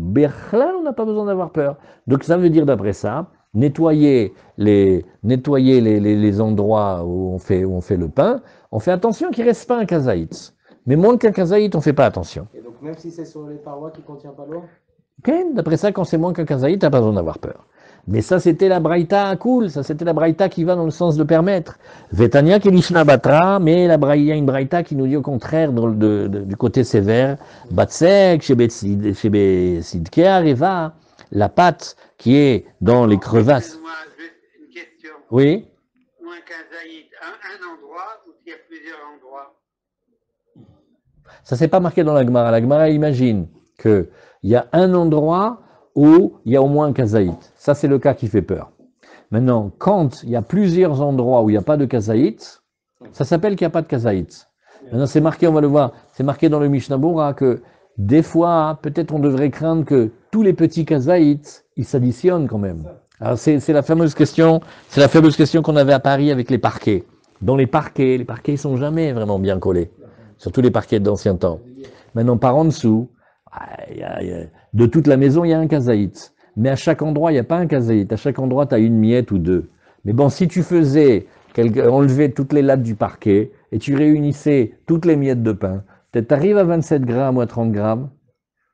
Speaker 1: là on n'a pas besoin d'avoir peur. Donc ça veut dire d'après ça, nettoyer les endroits où on fait le pain, on fait attention qu'il ne reste pas un kazaït. Mais moins qu'un kazaït, on ne fait pas attention.
Speaker 2: Et donc même si c'est sur les parois qui ne contient pas l'eau?
Speaker 1: Ok, d'après ça, quand c'est moins qu'un kazaït, tu n'as pas besoin d'avoir peur. Mais ça, c'était la braïta cool, ça c'était la braïta qui va dans le sens de permettre. Vetania kelishna batra, mais il y a une braïta qui nous dit au contraire du côté sévère. Batsek, shebe arriva, la pâte qui est dans les crevasses.
Speaker 5: Excuse-moi, une question.
Speaker 1: Oui.
Speaker 5: Ou un kazaït, un endroit ou il y a plusieurs endroits?
Speaker 1: Ça, c'est pas marqué dans la Gemara. La Gemara imagine qu'il y a un endroit où il y a au moins un kazaït. Ça, c'est le cas qui fait peur. Maintenant, quand il y a plusieurs endroits où il n'y a pas de kazaït, ça s'appelle qu'il n'y a pas de kazaït. Maintenant, c'est marqué, on va le voir, c'est marqué dans le Mishnah Bora que des fois, peut-être on devrait craindre que tous les petits kazaïts, ils s'additionnent quand même. Alors, c'est la fameuse question qu'on avait à Paris avec les parquets. Dans les parquets ne sont jamais vraiment bien collés. Surtout les parquets d'ancien temps. Maintenant, par en dessous, de toute la maison, il y a un kazaït. Mais à chaque endroit, il n'y a pas un kazaït. À chaque endroit, tu as une miette ou deux. Mais bon, si tu faisais enlever toutes les lattes du parquet et tu réunissais toutes les miettes de pain, peut-être tu arrives à 27 grammes ou à 30 grammes.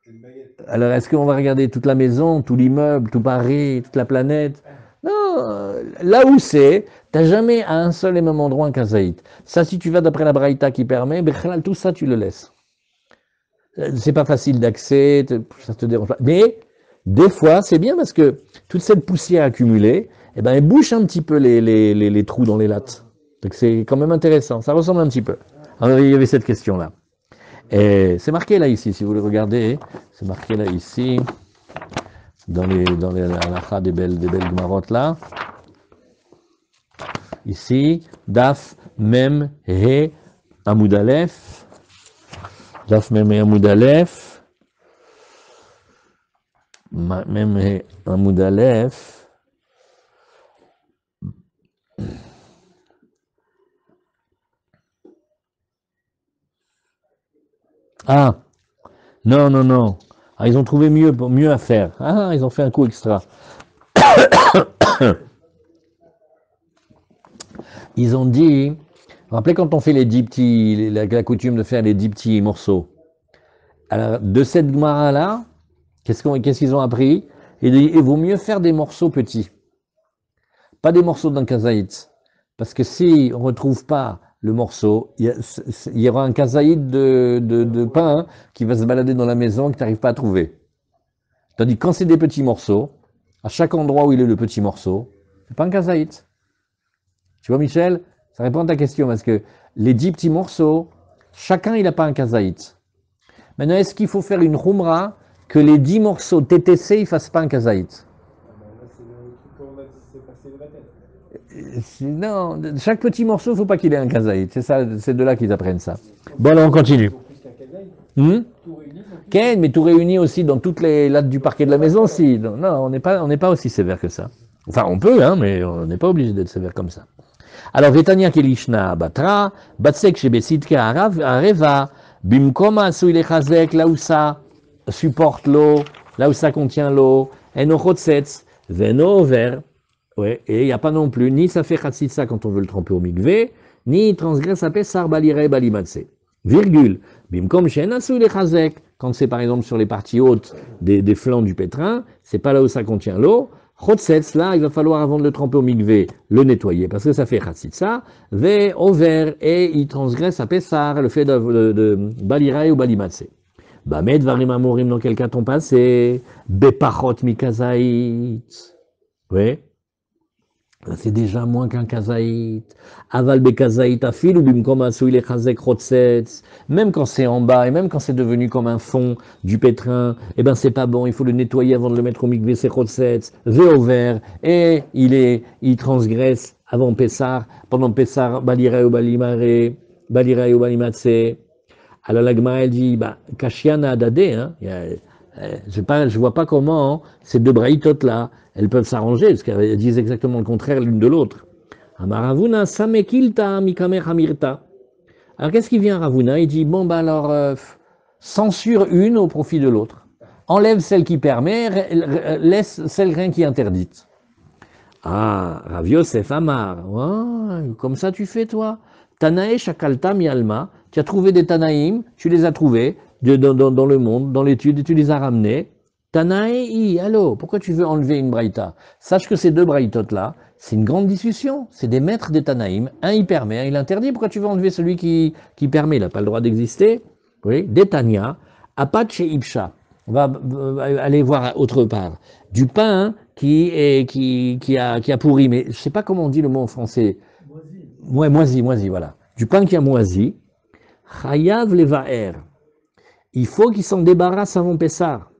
Speaker 2: Une baguette.
Speaker 1: Alors, est-ce qu'on va regarder toute la maison, tout l'immeuble, tout Paris, toute la planète? Non, là où c'est, t'as jamais à un seul et même endroit un kazaït. Ça, si tu vas d'après la Braïta qui permet, tout ça, tu le laisses. C'est pas facile d'accès, ça te dérange pas. Mais, des fois, c'est bien parce que toute cette poussière accumulée, eh ben, elle bouche un petit peu les trous dans les lattes. Donc, c'est quand même intéressant. Ça ressemble un petit peu. Alors, il y avait cette question-là. Et c'est marqué là ici, si vous le regardez, c'est marqué là ici, dans les halakha des belles gmarottes là. Ici, Daf Mem He Amud Aleph. Daf Mem He Amud Aleph. Mem He Amud Aleph. Ah, non. Ah, ils ont trouvé mieux à faire. Ah, ils ont fait un coup extra. Ils ont dit, vous vous rappelez quand on fait les 10 petits, la coutume de faire les 10 petits morceaux. Alors, de cette Gemara-là, qu'est-ce qu'ils ont appris? Il vaut mieux faire des morceaux petits. Pas des morceaux d'un kazaït. Parce que si on ne retrouve pas le morceau, il y aura un kazaït de pain qui va se balader dans la maison que tu n'arrives pas à trouver. Tandis que quand c'est des petits morceaux, à chaque endroit où il est le petit morceau, c'est pas un kazaït. Tu vois, Michel, ça répond à ta question parce que les 10 petits morceaux, chacun il n'a pas un kazaït. Maintenant, est-ce qu'il faut faire une khumra que les 10 morceaux TTC ne fassent pas un kazaït? Non, chaque petit morceau, il ne faut pas qu'il ait un kazaït. C'est ça, c'est de là qu'ils apprennent ça. Bon, alors on continue. Ken, mais tout réuni aussi dans toutes les lattes du parquet de la maison, si. Non, on n'est pas aussi sévère que ça. Enfin, on peut, hein, mais on n'est pas obligé d'être sévère comme ça. Alors, Vetania Kelishna Batra, Batsek Shebesidke Areva, Bimkoma Asui Chazek, là où ça supporte l'eau, là où ça contient l'eau, Enochotsetz, Veno Over, ouais, et il n'y a pas non plus, ni ça fait Chatzitsa quand on veut le tremper au mikvé, ni il transgresse à Pessar Balire Balimatse. Virgule, Bimkom Shen Asui Chazek, quand c'est par exemple sur les parties hautes des flancs du pétrin, c'est pas là où ça contient l'eau. Chotsetz, là, il va falloir, avant de le tremper au mikvé, le nettoyer, parce que ça fait chatzitsa, ve over, et il transgresse à Pessar, le fait de balirai ou balimatse. Bamed varim amorim, dans quel cas t'ont passé? Bepachot mikazaït. Oui. C'est déjà moins qu'un kazaït. Aval bekazaït afil ou bimkom asui le chazek chotsetz. Même quand c'est en bas et même quand c'est devenu comme un fond du pétrin, eh ben c'est pas bon, il faut le nettoyer avant de le mettre au mikvé, c'est chotsetz, veover, et il transgresse avant Pessar, pendant Pessar, balirei ou balimare, balirei ou balimatse. Alors la Gemara elle dit, bah, kashiana adade, hein, je vois pas comment hein, ces deux braïtotes là, elles peuvent s'arranger, parce qu'elles disent exactement le contraire l'une de l'autre. Amaravuna samekilta mikamer hamirta. Alors qu'est-ce qui vient Ravuna? Il dit, bon ben alors, censure une au profit de l'autre. Enlève celle qui permet, laisse celle rien qui est interdite. Ah, Rav Yosef Amar, ouais, comme ça tu fais toi. Tanae shakalta mialma, tu as trouvé des Tanaïm, tu les as trouvés dans le monde, dans l'étude, et tu les as ramenés. Tanaï, allô, pourquoi tu veux enlever une braïta? Sache que ces deux braïtotes-là, c'est une grande discussion. C'est des maîtres des Tanaïm. Un, il permet, un, il interdit. Pourquoi tu veux enlever celui qui permet? Il n'a pas le droit d'exister. Oui, des Tania, Apache Ipsha. On va aller voir autre part. Du pain qui a pourri, mais je ne sais pas comment on dit le mot en français. Moisi, voilà. Du pain qui a moisi. Chayav levaer. Il faut qu'il s'en débarrasse avant Pessar.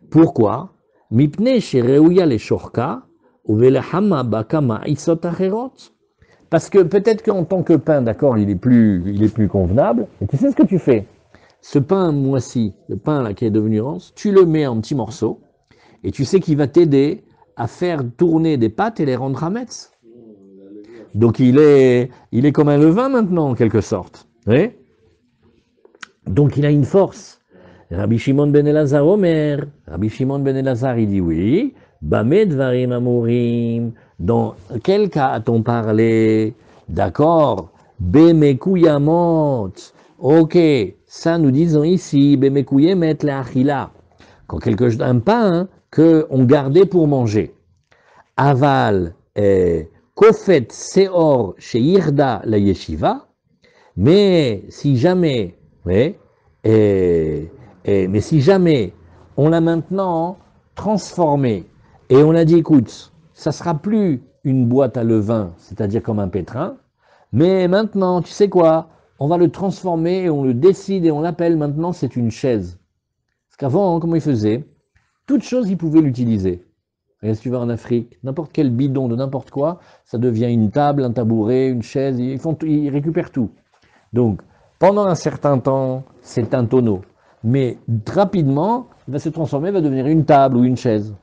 Speaker 1: Pourquoi? Mipne shereuya le shorka ou velahama bakama isot acherot. Parce que peut-être qu'en tant que pain, d'accord, il est plus convenable. Et tu sais ce que tu fais? Ce pain moisi, le pain là qui est devenu rance, tu le mets en petits morceaux et tu sais qu'il va t'aider à faire tourner des pâtes et les rendre hametz. Donc il est comme un levain maintenant en quelque sorte. Oui. Donc il a une force. Rabbi Shimon ben Elazar Omer, Rabbi Shimon ben Elazar il dit oui, Bamed varim amurim, dans quel cas a-t-on parlé? D'accord, Bemekuyamot, ok, ça nous disons ici, Bemekuyemet la achila. un pain qu'on gardait pour manger. Aval, kofet seor sheirda la yeshiva, mais si jamais, oui, mais si jamais on l'a maintenant transformé et on a dit, écoute, ça sera plus une boîte à levain, c'est-à-dire comme un pétrin, mais maintenant, tu sais quoi, on va le transformer et on le décide et on l'appelle maintenant, c'est une chaise. Parce qu'avant, comment ils faisaient? Toute chose, ils pouvaient l'utiliser. Et si tu vas en Afrique, n'importe quel bidon de n'importe quoi, ça devient une table, un tabouret, une chaise, ils récupèrent tout. Donc, pendant un certain temps, c'est un tonneau. Mais rapidement, il va se transformer, il va devenir une table ou une chaise.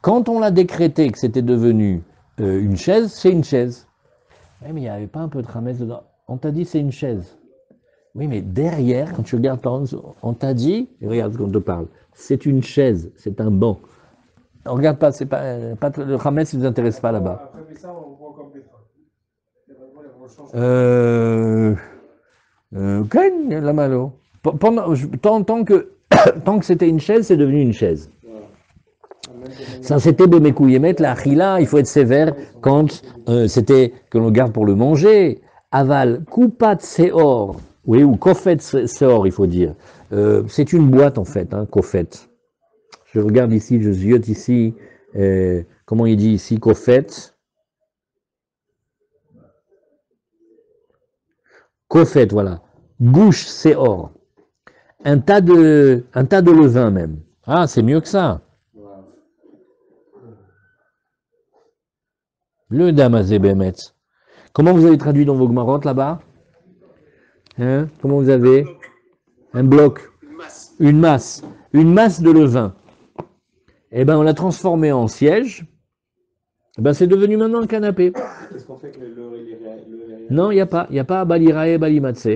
Speaker 1: Quand on l'a décrété que c'était devenu une chaise, c'est une chaise. Oui, mais il n'y avait pas un peu de ramesse dedans. On t'a dit c'est une chaise. Oui, mais derrière, quand tu regardes, on t'a dit, et regarde ce qu'on te parle, c'est une chaise, c'est un banc. On regarde pas, c'est pas le ramesse ne vous intéresse pas là-bas.
Speaker 2: Après ça, on voit comme pétrin.
Speaker 1: Ken, la malo. Tant que c'était une chaise, c'est devenu une chaise. Ça, c'était Bémekouyemet, la achila, il faut être sévère quand c'était que l'on garde pour le manger. Aval, kupat seor, oui, ou kofet seor, il faut dire. C'est une boîte en fait, hein, kofet. Je regarde ici, je ziote ici, comment il dit ici, kofet. Kofet, voilà. Gouche seor. Un tas de levain même. Ah, c'est mieux que ça. Le Damazé Bémet. Comment vous avez traduit dans vos gmarottes là-bas? Hein? Comment vous avez? Un bloc. Une masse. Une masse de levain. Eh bien, on l'a transformé en siège. Eh ben, c'est devenu maintenant un canapé.
Speaker 2: Qu'est-ce qu'on fait avec le
Speaker 1: Non, il n'y a pas. Il n'y a pas balirae balimatse.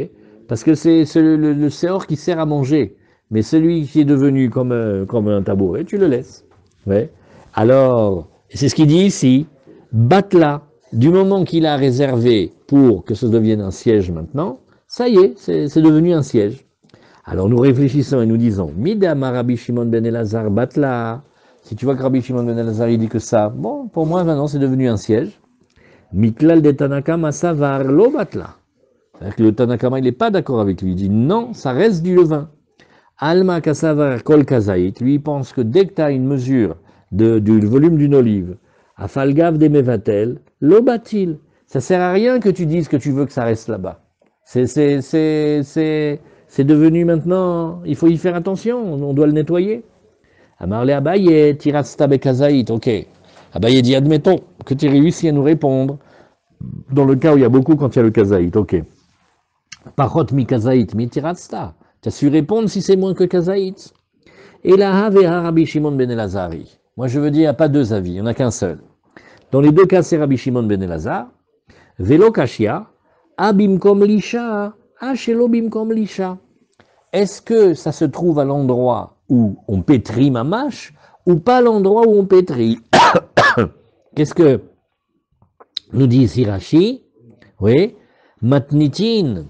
Speaker 1: Parce que c'est le séor qui sert à manger. Mais celui qui est devenu comme un tabouret, tu le laisses. Ouais. Alors, c'est ce qu'il dit ici. Batla, du moment qu'il a réservé pour que ça devienne un siège maintenant, ça y est, c'est devenu un siège. Alors nous réfléchissons et nous disons, Midama Rabbi Shimon ben Elazar Batla, si tu vois que Rabbi Shimon ben Elazar il dit que ça, bon, pour moi maintenant c'est devenu un siège. Miklal de Tanakama Savar lo Batla. C'est-à-dire que le Tanakama il n'est pas d'accord avec lui, il dit non, ça reste du levain. Alma Kasavar Kol Kazait, lui il pense que dès que tu as une mesure du volume d'une olive, Afalgav de Mevatel, l'obatil. Ça sert à rien que tu dises que tu veux que ça reste là-bas. C'est devenu maintenant, il faut y faire attention, on doit le nettoyer. Amarle Abaye, tirasta bekazaït, ok. Abaye dit, admettons que tu réussis à nous répondre, dans le cas où il y a beaucoup quand il y a le kazaït, ok. Parot mi kazaït, mi tirasta. Tu as su répondre si c'est moins que kazaït. Et la have Rabbi Shimon ben Elazari. Moi je veux dire, il n'y a pas deux avis, il n'y en a qu'un seul. Dans les deux cas, c'est Rabbi Shimon ben Elazar. Velo kashia, abimkom lisha, ashelo bimkom lisha. Est-ce que ça se trouve à l'endroit où on pétrit mamash ou pas à l'endroit où on pétrit? Qu'est-ce que nous dit ici Rashi? Oui, matnitin,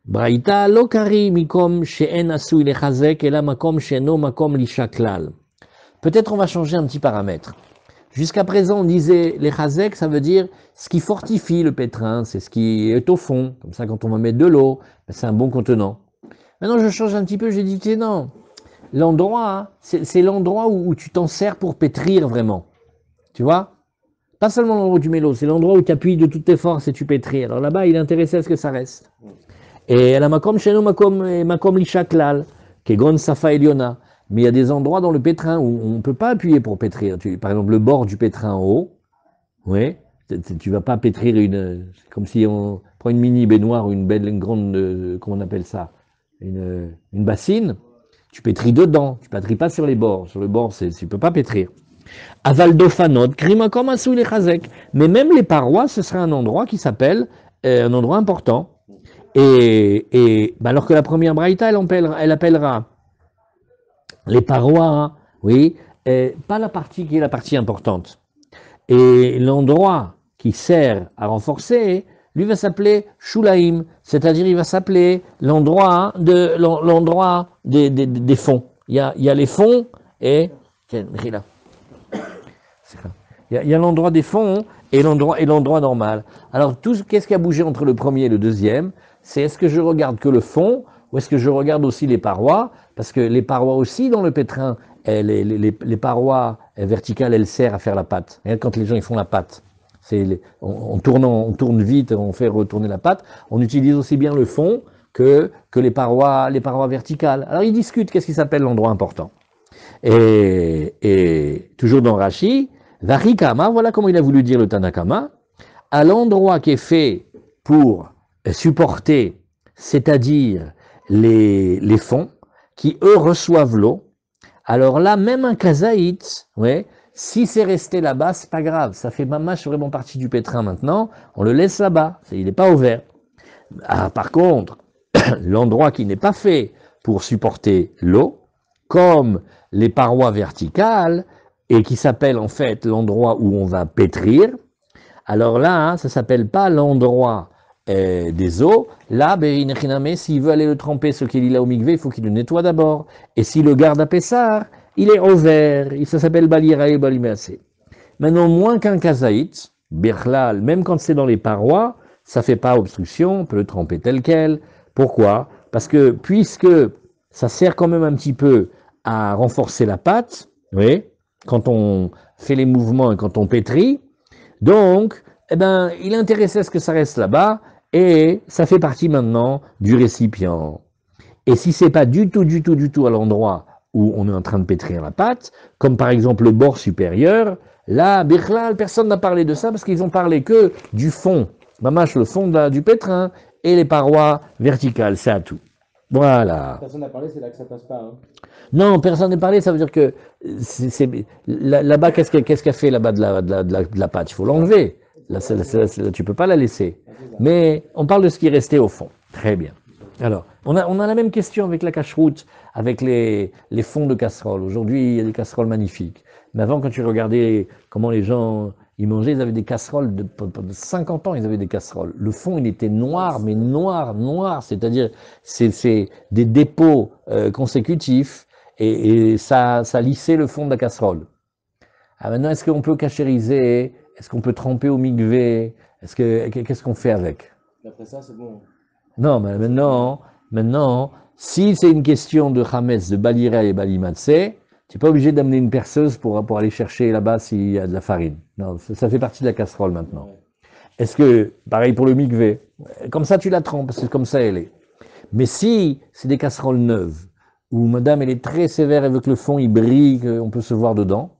Speaker 1: braïta lokari mikom she'en asui lechazek ela makom she'no makom lisha klal. Peut-être on va changer un petit paramètre. Jusqu'à présent, on disait les chazek, ça veut dire ce qui fortifie le pétrin, c'est ce qui est au fond. Comme ça, quand on va mettre de l'eau, c'est un bon contenant. Maintenant, je change un petit peu, j'ai dit, tiens, non. L'endroit, c'est l'endroit où tu t'en sers pour pétrir vraiment. Tu vois? Pas seulement l'endroit où tu mets l'eau, c'est l'endroit où tu appuies de toutes tes forces et tu pétris. Alors là-bas, il est intéressé à ce que ça reste. Et à la makom sheno makom lishaklal, kegon safa eliona. Mais il y a des endroits dans le pétrin où on ne peut pas appuyer pour pétrir. Par exemple, le bord du pétrin en haut, oui, tu ne vas pas pétrir c'est comme si on prend une mini baignoire ou une grande, comment on appelle ça, une bassine, tu pétris dedans, tu ne pétris pas sur les bords. Sur le bord, tu ne peux pas pétrir. Aval dofanot, krimakom asou les chazek. Mais même les parois, ce serait un endroit qui s'appelle un endroit important. Alors que la première braïta, elle appellera les parois, oui, pas la partie qui est la partie importante. Et l'endroit qui sert à renforcer, lui va s'appeler Shulaim, c'est-à-dire il va s'appeler l'endroit des fonds. Il y a les fonds, et là. Il y a l'endroit des fonds et l'endroit normal. Alors, qu'est-ce qui a bougé entre le premier et le deuxième? C'est est-ce que je regarde que le fond ou est-ce que je regarde aussi les parois? Parce que les parois aussi dans le pétrin, les parois verticales, elles servent à faire la pâte. Regarde quand les gens ils font la pâte. On tourne vite, on fait retourner la pâte. On utilise aussi bien le fond que les parois verticales. Alors ils discutent qu'est-ce qui s'appelle l'endroit important. Et toujours dans Rashi, Varikama, voilà comment il a voulu dire le Tanakama, à l'endroit qui est fait pour supporter, c'est-à-dire les fonds, qui eux reçoivent l'eau. Alors là, même un kazaït, ouais, si c'est resté là-bas, c'est pas grave, ça fait mamache vraiment partie du pétrin maintenant, on le laisse là-bas, il n'est pas ouvert. Ah, par contre, l'endroit qui n'est pas fait pour supporter l'eau, comme les parois verticales, et qui s'appelle en fait l'endroit où on va pétrir, alors là, hein, ça s'appelle pas l'endroit des eaux. Là, s'il veut aller le tremper, ce qu'il a au mikvé, il faut qu'il le nettoie d'abord. Et s'il le garde à Pessar, il est ouvert. Ça s'appelle Balira et Balimassé. Maintenant, moins qu'un kazaït, Berlal, même quand c'est dans les parois, ça fait pas obstruction, on peut le tremper tel quel. Pourquoi? Parce que puisque ça sert quand même un petit peu à renforcer la pâte, oui, quand on fait les mouvements et quand on pétrit, donc, eh ben, il est intéressé à ce que ça reste là-bas et ça fait partie maintenant du récipient. Et si c'est pas du tout à l'endroit où on est en train de pétrir la pâte, comme par exemple le bord supérieur, là, Birklal, personne n'a parlé de ça parce qu'ils ont parlé que du fond, mamache le fond du pétrin et les parois verticales, c'est à tout. Voilà.
Speaker 2: Personne n'a parlé, c'est là que ça passe pas. Hein.
Speaker 1: Non, personne n'a parlé, ça veut dire que là-bas, qu'est-ce qu'a fait là-bas de la pâte? Il faut l'enlever. Là, tu peux pas la laisser. Mais on parle de ce qui est resté au fond. Très bien. Alors, on a la même question avec la cacheroute, avec les fonds de casseroles. Aujourd'hui, il y a des casseroles magnifiques. Mais avant, quand tu regardais comment les gens ils mangeaient, ils avaient des casseroles, de 50 ans, ils avaient des casseroles. Le fond, il était noir, mais noir, c'est-à-dire, c'est des dépôts consécutifs, et ça lissait le fond de la casserole. Ah, maintenant, est-ce qu'on peut cachériser? Est-ce qu'on peut tremper au mikvé? Qu'est-ce qu'on fait avec?
Speaker 2: D'après ça, c'est bon.
Speaker 1: Non, mais maintenant, si c'est une question de chametz, de balira et balimatsé, tu n'es pas obligé d'amener une perceuse pour aller chercher là-bas s'il y a de la farine. Non, ça fait partie de la casserole maintenant. Ouais. Est-ce que, pareil pour le mikvé, comme ça tu la trempes, parce que comme ça elle est. Mais si c'est des casseroles neuves, où madame elle est très sévère avec le fond, il brille, on peut se voir dedans,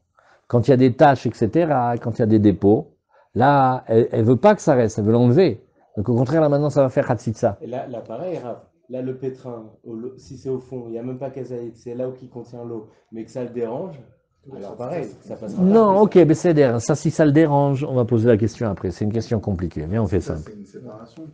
Speaker 1: quand il y a des taches, etc., quand il y a des dépôts, là, elle veut pas que ça reste, elle veut l'enlever. Donc au contraire, là maintenant, ça va faire hatsitsa.
Speaker 2: Et là pareil, Raph, là le pétrin, si c'est au fond, il n'y a même pas kazaït, c'est là où qui contient l'eau, mais que ça le dérange, alors pareil, ça passera pas.
Speaker 1: Non, ok, mais c'est d'air. Ça, si ça le dérange, on va poser la question après. C'est une question compliquée, mais on fait simple.
Speaker 3: C'est une séparation.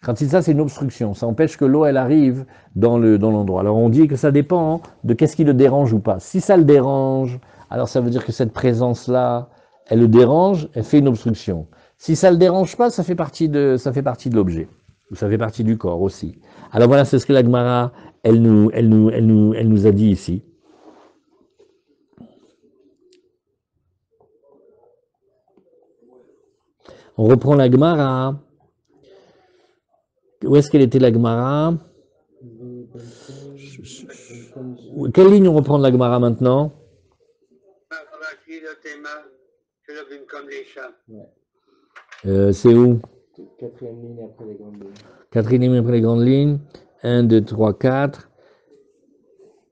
Speaker 1: Hatsitsa, c'est une obstruction. Ça empêche que l'eau, elle arrive dans l'endroit. Alors on dit que ça dépend de qu'est-ce qui le dérange ou pas. Si ça le dérange, alors ça veut dire que cette présence-là, elle le dérange, elle fait une obstruction. Si ça le dérange pas, ça fait partie de l'objet. Ou ça fait partie du corps aussi. Alors voilà, c'est ce que la Gemara, elle nous a dit ici. On reprend la Gemara. Où est-ce qu'elle était la Gemara? Quelle ligne on reprend de la Gemara maintenant? C'est où?
Speaker 2: Quatrième ligne après les grandes lignes.
Speaker 1: Quatrième ligne après les grandes lignes. 1, 2, 3, 4.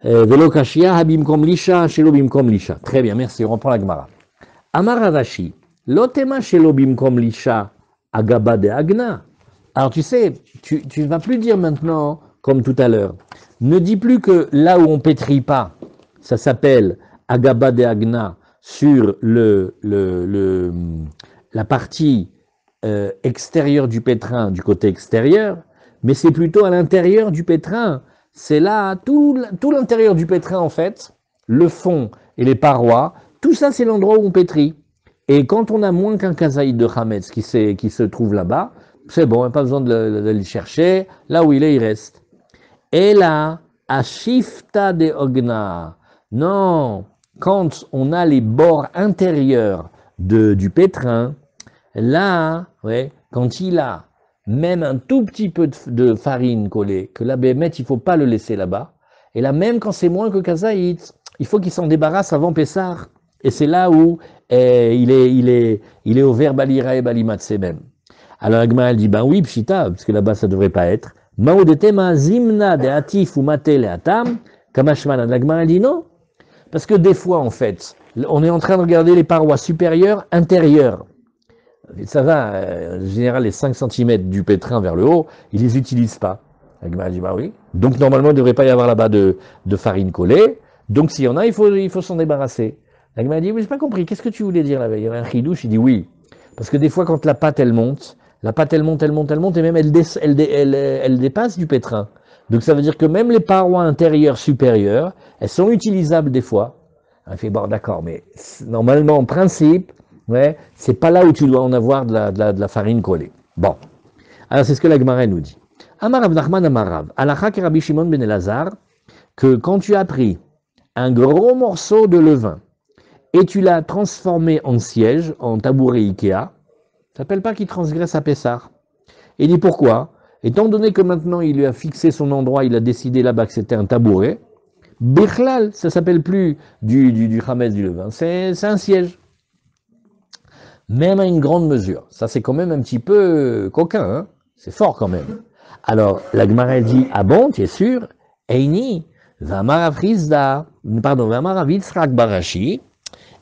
Speaker 1: Velo kashia habim kom lisha, shelo bim kom lisha. Très bien, merci. On reprend la Gemara. Amar Ravashi, lotema shelo bim kom lisha, agaba de agna. Alors tu sais, tu ne vas plus dire maintenant, comme tout à l'heure, ne dis plus que là où on pétrit pas, ça s'appelle agaba de agna, sur la partie extérieure du pétrin, du côté extérieur, mais c'est plutôt à l'intérieur du pétrin. C'est là, tout l'intérieur du pétrin en fait, le fond et les parois, tout ça c'est l'endroit où on pétrit. Et quand on a moins qu'un kazaïd de Hametz qui se trouve là-bas, c'est bon, pas besoin de le chercher, là où il est, il reste. Et là, à Shifta de Ogna, non, quand on a les bords intérieurs du pétrin, là, ouais, quand il a même un tout petit peu de farine collée, que la béhémeth, il ne faut pas le laisser là-bas. Et là, même quand c'est moins que Kazaït, il faut qu'il s'en débarrasse avant Pessah. Et c'est là où il est au verbe alira et balimatse même. Alors Agma, elle dit, ben oui, pshita, parce que là-bas, ça ne devrait pas être. Maodetema zimna de atif ou matel et atam, kamashmana. L'Agma, elle dit non. Parce que des fois, en fait, on est en train de regarder les parois supérieures, intérieures. Ça va, en général, les 5 cm du pétrin vers le haut, ils ne les utilisent pas. L'Agma, elle dit, bah oui. Donc, normalement, il ne devrait pas y avoir là-bas de farine collée. Donc, s'il y en a, il faut s'en débarrasser. L'Agma dit, oui, j'ai pas compris. Qu'est-ce que tu voulais dire là-bas? Il y avait un chidouche, il dit oui. Parce que des fois, quand la pâte, elle monte, et même elle dépasse du pétrin. Donc ça veut dire que même les parois intérieures supérieures, elles sont utilisables des fois. Elle fait, bon d'accord, mais normalement, en principe, ouais, c'est pas là où tu dois en avoir de la farine collée. Bon, alors c'est ce que la Gemara nous dit. Amar Rav Nachman Amarav, Alacha ke Rabbi Shimon ben Elazar, que quand tu as pris un gros morceau de levain et tu l'as transformé en siège, en tabouret Ikea, ça s'appelle pas qu'il transgresse à Pessah. Il dit pourquoi? Étant donné que maintenant il lui a fixé son endroit, il a décidé là-bas que c'était un tabouret, Bichlal, ça s'appelle plus du Hametz du levain, c'est un siège. Même à une grande mesure. Ça c'est quand même un petit peu coquin, hein, c'est fort quand même. Alors la Gemara dit, ah bon, tu es sûr? Eini, Vamarav Rizda, pardon, Vamarav Yitzhak Barashi,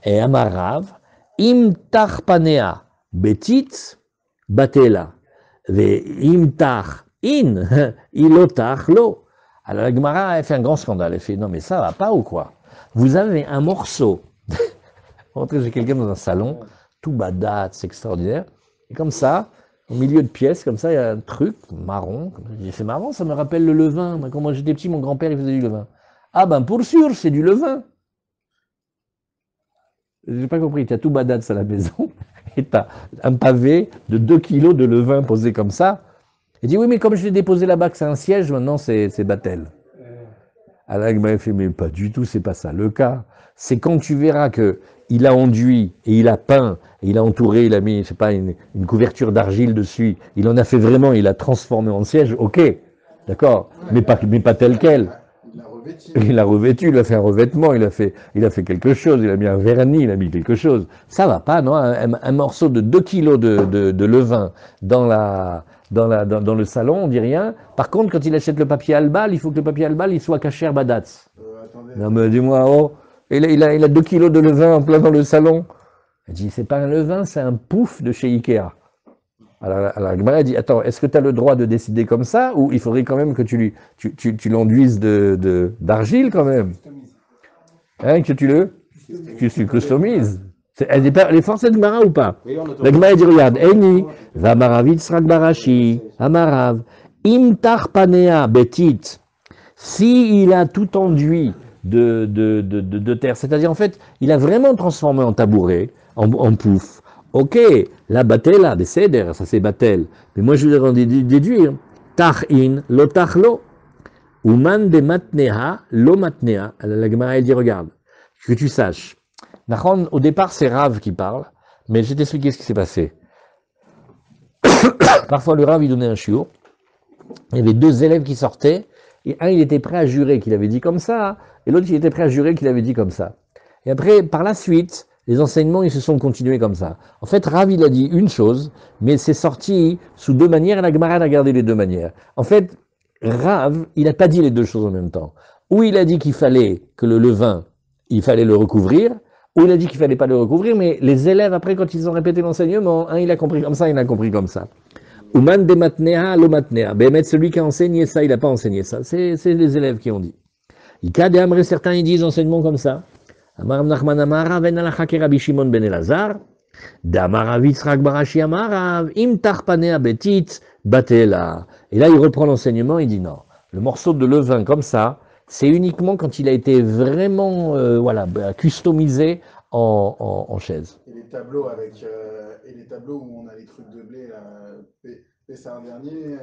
Speaker 1: et Amarav, Im Tarpanea, Betit, Batela. Ve'imtach in, ilotach lo. Alors la Gemara, elle fait un grand scandale. Elle fait, non mais ça va pas ou quoi? Vous avez un morceau. Rentrez chez quelqu'un dans un salon, tout badat, c'est extraordinaire. Et comme ça, au milieu de pièces, comme ça, il y a un truc marron. C'est marrant, ça me rappelle le levain. Quand moi j'étais petit, mon grand-père, il faisait du levain. Ah ben pour sûr, c'est du levain. J'ai pas compris, tu as tout badat à la maison. Et tu as un pavé de 2 kilos de levain posé comme ça. Il dit, oui, mais comme je l'ai déposé là-bas, que c'est un siège, maintenant c'est Batel. Alors il m'a fait, mais pas du tout, c'est pas ça le cas. C'est quand tu verras qu'il a enduit, et il a peint, et il a entouré, il a mis, je sais pas, une couverture d'argile dessus, il en a fait vraiment, il a transformé en siège, ok, d'accord, mais pas tel quel. Il l'a revêtu, il a fait un revêtement, il a fait quelque chose, il a mis un vernis, il a mis quelque chose. Ça va pas, non? Un morceau de 2 kilos de levain dans le salon, on dit rien. Par contre, quand il achète le papier albal, il faut que le papier albal, il soit caché badatz. Non mais dis-moi, oh, il a 2 kilos de levain en plein dans le salon. Il dit, c'est pas un levain, c'est un pouf de chez Ikea. Alors Gemara dit, attends, est-ce que tu as le droit de décider comme ça, ou il faudrait quand même que tu l'enduises d'argile quand même, hein, que tu customises. Elle est forcée de Gemara ou pas?
Speaker 2: Oui,
Speaker 1: la Gemara dit, regarde, Eni, Vamarav Yitzhak Barashi, Amarav, Imtar Panea Betit, si il a tout enduit de terre, c'est-à-dire en fait, il a vraiment transformé en tabouret, en pouf. Ok, la batela, des cédères, ça c'est batel. Mais moi je voudrais déduire, tach-in, lo tach-lo. Uman de matneha, lo matneha. La Gemara elle dit, regarde, que tu saches. Au départ c'est Rav qui parle, mais je vais t'expliquer ce qui s'est passé. Parfois le Rav il donnait un shiur, il y avait 2 élèves qui sortaient, et un il était prêt à jurer qu'il avait dit comme ça, et l'autre il était prêt à jurer qu'il avait dit comme ça. Et après, par la suite, les enseignements, ils se sont continués comme ça. En fait, Rav, il a dit une chose, mais c'est sorti sous 2 manières, et la Gemara a gardé les 2 manières. En fait, Rav, il n'a pas dit les 2 choses en même temps. Ou il a dit qu'il fallait que le levain, il fallait le recouvrir, ou il a dit qu'il fallait pas le recouvrir, mais les élèves, après, quand ils ont répété l'enseignement, un, il a compris comme ça, il a compris comme ça. Uman de matnea, lo matnea. Bémet, celui qui a enseigné ça, il n'a pas enseigné ça. C'est les élèves qui ont dit. Il cas d'Amré, certains, ils disent enseignement comme ça. Amar Nachman Amarav en alacha ke Rabbi Shimon ben Elazar, d'Amarav Yitzhak Barashi Amarav, im tarpanea betit batela. Et là, il reprend l'enseignement, il dit non. Le morceau de levain comme ça, c'est uniquement quand il a été vraiment, customisé en chaise.
Speaker 3: Et les tableaux où on a les trucs de blé, là, Pessah dernier,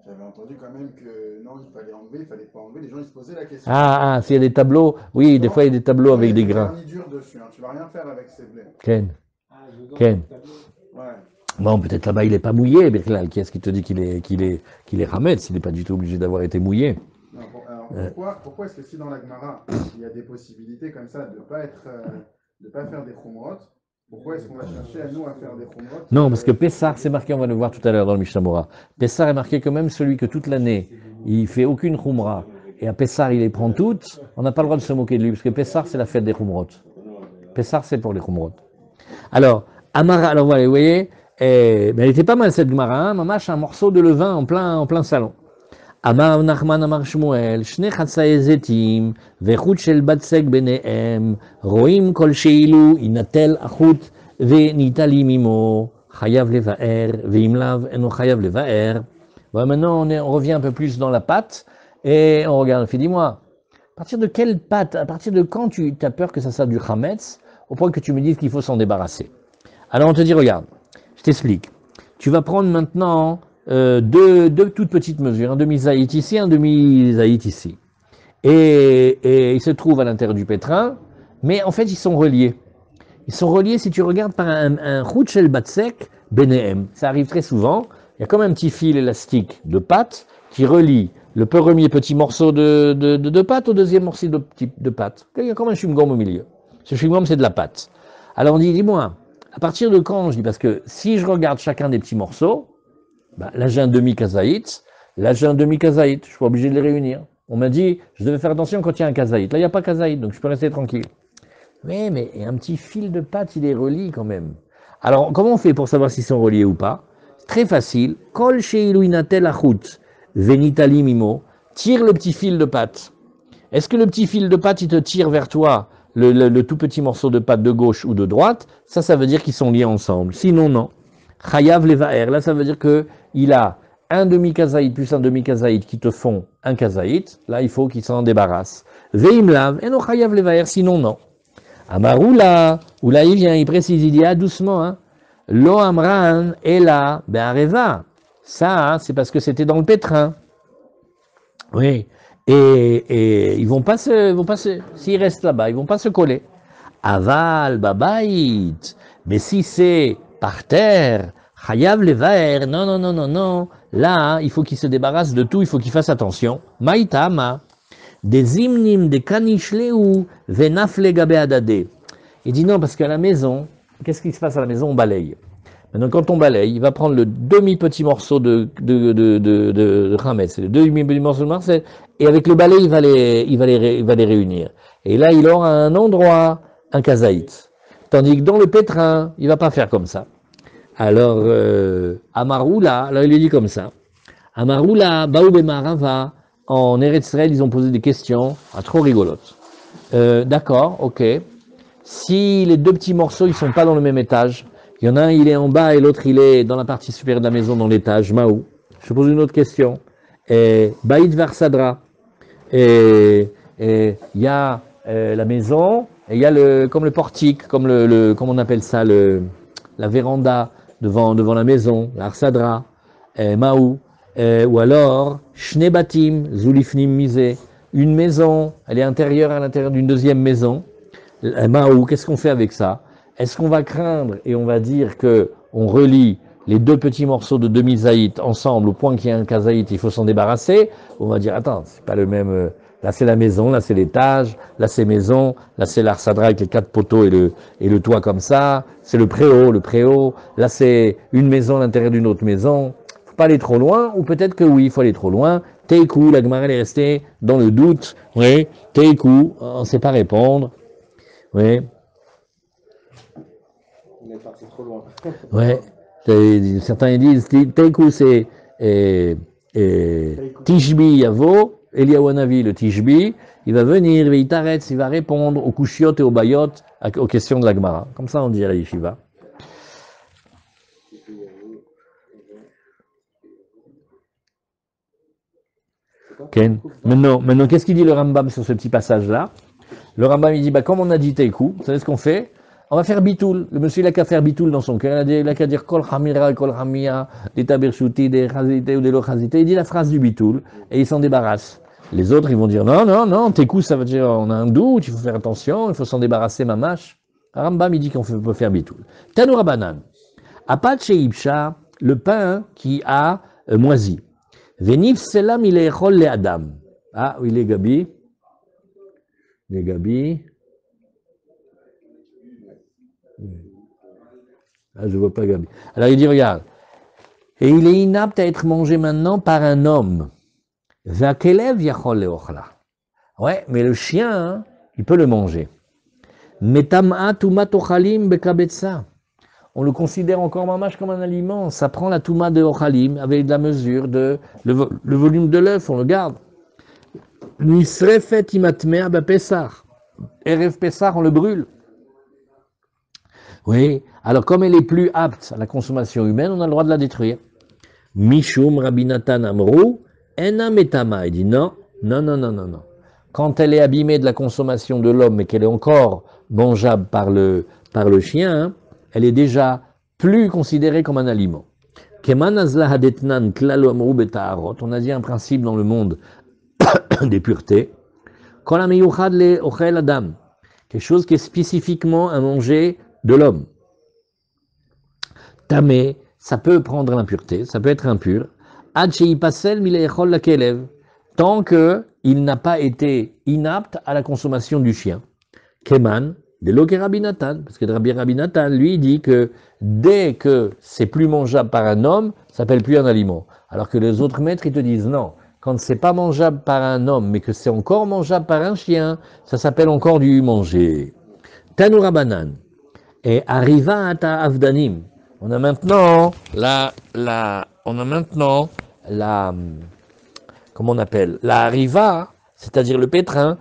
Speaker 3: j'avais entendu quand même que non, il fallait enlever, il fallait pas enlever. Les gens ils se posaient la question.
Speaker 1: S'il y a des tableaux, oui, des fois il y a des tableaux avec des
Speaker 3: Il y a
Speaker 1: grains.
Speaker 3: des garnitures dessus, hein. Tu vas rien faire avec ces blés.
Speaker 1: Ken. Ken.
Speaker 3: Ouais.
Speaker 1: Bon, peut-être là-bas il n'est pas mouillé, Birklal. Qui est-ce qui te dit qu'il est Hametz? Il n'est pas du tout obligé d'avoir été mouillé.
Speaker 3: Non, pourquoi est-ce que si dans la Gemara, il y a des possibilités comme ça de ne pas faire des khumrot, pourquoi est-ce qu'on va chercher à nous à faire des khumrot?
Speaker 1: Non, parce que Pessar, c'est marqué, on va le voir tout à l'heure dans le Mishnah Mora. Pessar est marqué quand même celui que toute l'année, il fait aucune khumra. Et à Pessar, il les prend toutes. On n'a pas le droit de se moquer de lui, parce que Pessar, c'est la fête des khumrot. Pessar, c'est pour les khumrot. Alors, Amara, alors voilà, vous voyez, mais elle était pas mal cette Gemara, hein, mamash, un morceau de levain en plein salon. Amar Nachman Amar Shmuel, Shne Chatzai Zetim, Vechut Shel Batsek Benehem, Roim Kol Sheilu, Inatel Achut, Venitali Mimo, Chayav Levaer, Veimlav, Eno Chayav Levaer. Voilà, maintenant on revient un peu plus dans la pâte, et on regarde, fait, dis-moi, à partir de quelle pâte, à partir de quand tu as peur que ça soit du Chametz, au point que tu me dises qu'il faut s'en débarrasser? Alors on te dit, regarde, je t'explique. Tu vas prendre maintenant deux toutes petites mesures, un demi-zaït ici, un demi-zaït ici. Et ils se trouvent à l'intérieur du pétrin, mais en fait ils sont reliés. Ils sont reliés si tu regardes par un chut shel batsek benehem. Ça arrive très souvent. Il y a comme un petit fil élastique de pâte qui relie le premier petit morceau de pâte au deuxième morceau de pâte. Il y a comme un chewing-gum au milieu. Ce chewing-gum, c'est de la pâte. Alors on dit, dis-moi, à partir de quand? Je dis, parce que si je regarde chacun des petits morceaux, là j'ai un demi-kazaït, là j'ai un demi-kazaït, je suis pas obligé de les réunir. On m'a dit, je devais faire attention quand il y a un kazaït. Là, il n'y a pas kazaït, donc je peux rester tranquille. Mais un petit fil de pâte, il est relié quand même. Alors, comment on fait pour savoir s'ils sont reliés ou pas? Très facile. Kol sheiluinatel achut, venitali mimo, tire le petit fil de pâte. Est-ce que le petit fil de pâte, il te tire vers toi le tout petit morceau de pâte de gauche ou de droite? Ça veut dire qu'ils sont liés ensemble. Sinon, non. Chayav levaer, là, ça veut dire qu'il a un demi-kazaït plus un demi-kazaït qui te font un kazaït. Là, il faut qu'il s'en débarrasse. Veimlav, et non chayav levaer, sinon, non. Amaroula, où là, il vient, il précise, il dit, doucement, hein. Lo amran, et là, areva. Ça, c'est parce que c'était dans le pétrin. Oui. Et ils vont pas s'ils restent là-bas, ils vont pas se coller. Aval, babait. Mais si c'est par terre, chayav levaer, non. Là, il faut qu'il se débarrasse de tout, il faut qu'il fasse attention. Maïtama. Des imnim, des kanishleu, venafle gabe adade. Il dit non, parce qu'à la maison, qu'est-ce qui se passe à la maison? On balaye. Maintenant, quand on balaye, il va prendre le demi-petit morceau de chametz, le demi-petit morceau de marseille, et avec le balai, il va les réunir. Et là, il aura un endroit, un kazaït. Tandis que dans le pétrin, il va pas faire comme ça. Alors, Amaroula, alors il lui dit comme ça. Amaroula, Baoube Marava, en Eretz Israël, ils ont posé des questions trop rigolotes. D'accord, ok. Si les deux petits morceaux, ils sont pas dans le même étage, il y en a un, il est en bas et l'autre, il est dans la partie supérieure de la maison, dans l'étage, Maou. Je pose une autre question. Baïd Varsadra. Et il y a la maison, et il y a comme le portique, comme comment on appelle ça, la véranda devant la maison, l'Arsadra, Maou. Ou alors, Shnebatim, Zulifnim Misé, une maison, elle est intérieure à l'intérieur d'une deuxième maison. Maou, qu'est-ce qu'on fait avec ça? Est-ce qu'on va craindre et on va dire que on relie les deux petits morceaux de demi-zaït ensemble au point qu'il y a un kazaït, il faut s'en débarrasser? On va dire, attends, c'est pas le même. Là c'est la maison, là c'est l'étage, là c'est maison, là c'est l'arsadra avec les quatre poteaux et le toit comme ça, c'est le préau, là c'est une maison à l'intérieur d'une autre maison. Faut pas aller trop loin, ou peut-être que oui, il faut aller trop loin. Teikou, la Gemara est restée dans le doute. Oui, Teikou, on ne sait pas répondre. Oui.
Speaker 2: On est parti trop loin.
Speaker 1: Ouais. Certains disent Teikou, c'est Tishbi Yavo, Eliawanavi, le Tishbi, il va venir, il t'arrête, il va répondre aux Kushiot et aux Bayot, aux questions de la Gemara. Comme ça, on dit à la Yeshiva. Okay. Maintenant, qu'est-ce qu'il dit le Rambam sur ce petit passage-là? Le Rambam, il dit, comme on a dit Teikou, vous savez ce qu'on fait? On va faire bitoul. Le monsieur, il a qu'à faire bitoul dans son cœur. Il a qu'à dire kol hamira, kol hamia, des tabershuti, des chazité ou des lochazité. Il dit la phrase du bitoul et il s'en débarrasse. Les autres, ils vont dire non, non, non, tes coups, ça veut dire on a un doute, il faut faire attention, il faut s'en débarrasser, mamache. Rambam, il dit qu'on peut faire bitoul. Tanoura banan. Apat sheibsha, le pain qui a moisi. Venif selam il est echol le adam. Ah, oui, les Gabi. Les Gabi. Ah, je vois pas Gabi. Alors il dit, regarde, et il est inapte à être mangé maintenant par un homme. Vakelev yachol leochla. Ouais, mais le chien, hein, il peut le manger. Metam'a tumat ochalim bekabetsa. On le considère encore mamash comme un aliment. Ça prend la touma de ochalim avec de la mesure de le volume de l'œuf, on le garde. Nisrefet imatmea bepesach. Erev Pessah, on le brûle. Oui, alors comme elle est plus apte à la consommation humaine, on a le droit de la détruire. Mishum Rabbi Natan Amrou, ena metama. Il dit non, non, non, non, non, non. Quand elle est abîmée de la consommation de l'homme, mais qu'elle est encore mangeable par le chien, hein, elle est déjà plus considérée comme un aliment. Keman azla hadetnan klalo amrou betaharot. On a dit un principe dans le monde des puretés. Kol amiyuchad le ochel adam. Quelque chose qui est spécifiquement à manger de l'homme. Tamé, ça peut prendre l'impureté, ça peut être impur. Ad sheipasel milechol la kelev, tant que il n'a pas été inapte à la consommation du chien. Keman, de l'oké Rabbi Natan, parce que Rabbi Natan, lui, dit que dès que c'est plus mangeable par un homme, ça s'appelle plus un aliment. Alors que les autres maîtres, ils te disent non. Quand c'est pas mangeable par un homme, mais que c'est encore mangeable par un chien, ça s'appelle encore du manger. Tanoura banan. Et arriva à ta avdanim. On a maintenant comment on appelle? La arriva, c'est-à-dire le pétrin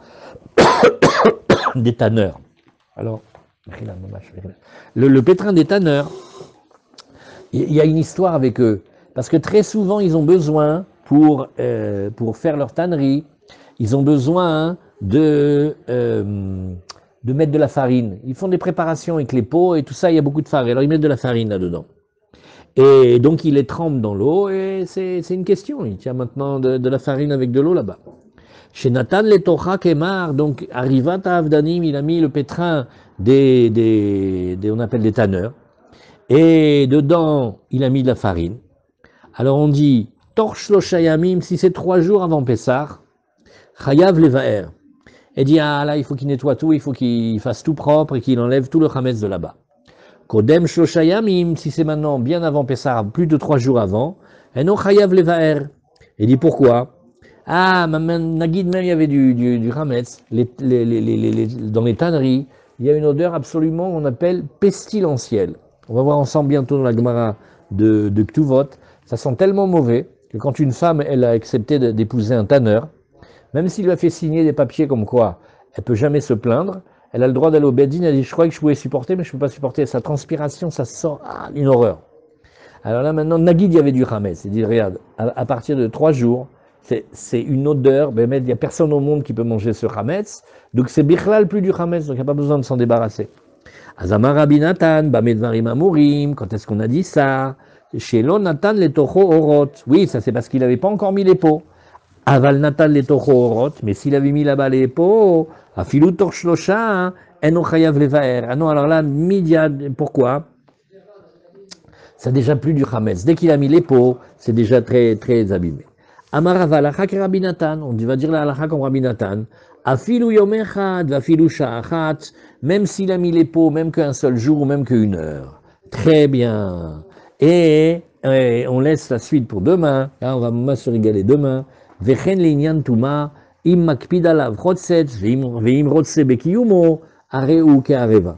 Speaker 1: des tanneurs. Alors, le pétrin des tanneurs, il y a une histoire avec eux. Parce que très souvent, ils ont besoin, pour faire leur tannerie, ils ont besoin de mettre de la farine. Ils font des préparations avec les pots et tout ça, il y a beaucoup de farine. Alors ils mettent de la farine là-dedans. Et donc ils les trempent dans l'eau et c'est une question. Il tient maintenant de la farine avec de l'eau là-bas. Chez Nathan Letocha Kemar, donc Arrivat à Avdanim, il a mis le pétrin on appelle des tanneurs. Et dedans, il a mis de la farine. Alors on dit, Torch lo shayamim, si c'est 3 jours avant Pessah, Chayav levaer. Et dit, ah là, il faut qu'il nettoie tout, il faut qu'il fasse tout propre et qu'il enlève tout le chametz de là-bas. Kodem shloshayamim, si c'est maintenant bien avant Pessah, plus de 3 jours avant, eno chayav levaer. Et dit, pourquoi? Ah, Nagid, même il y avait du chametz, dans les tanneries, il y a une odeur absolument, on appelle pestilentielle. On va voir ensemble bientôt dans la Gemara de Ktuvot. Ça sent tellement mauvais que quand une femme, elle a accepté d'épouser un tanneur, même s'il lui a fait signer des papiers comme quoi elle peut jamais se plaindre, elle a le droit d'aller au Bedin, elle dit je croyais que je pouvais supporter, mais je ne peux pas supporter. Sa transpiration, ça sent une horreur. Alors là maintenant, Nagid, il y avait du chametz. Il dit regarde, à partir de 3 jours, c'est une odeur, ben, il n'y a personne au monde qui peut manger ce chametz, donc c'est bichlal plus du chametz, donc il n'y a pas besoin de s'en débarrasser. Azamar Rabbi Natan, Bamedvarim Amurim, quand est-ce qu'on a dit ça? Chez l'on Natan les tocho orot. Oui, ça c'est parce qu'il n'avait pas encore mis les pots. Aval Natan les tocho orot, mais s'il avait mis là-bas les pots, afilou torchlosha, eno chayav levaer. Ah non, alors là, midiad, pourquoi? Ça déjà plus du chametz. Dès qu'il a mis les pots, c'est déjà très, très abîmé. Amarav alachak Rabbi Natan, on va dire la halakha comme Rabbi Natan. Afilou yom echad, vafilou sha'achat, même s'il a mis les pots, même qu'un seul jour, ou même qu'une heure. Très bien. Et on laisse la suite pour demain. Là, on va se régaler demain. Vechen l'inyan tuma, im makpid alav chotzetz, veim rotse bekiyumo, areu ke'areva.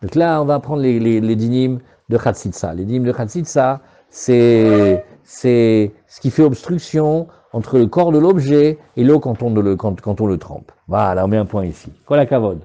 Speaker 1: Donc là, on va apprendre les dynimes de Chatzitza. Les dynimes de Chatzitza, c'est ce qui fait obstruction entre le corps de l'objet et l'eau quand on le trempe. Voilà, on met un point ici. Kol hakavod.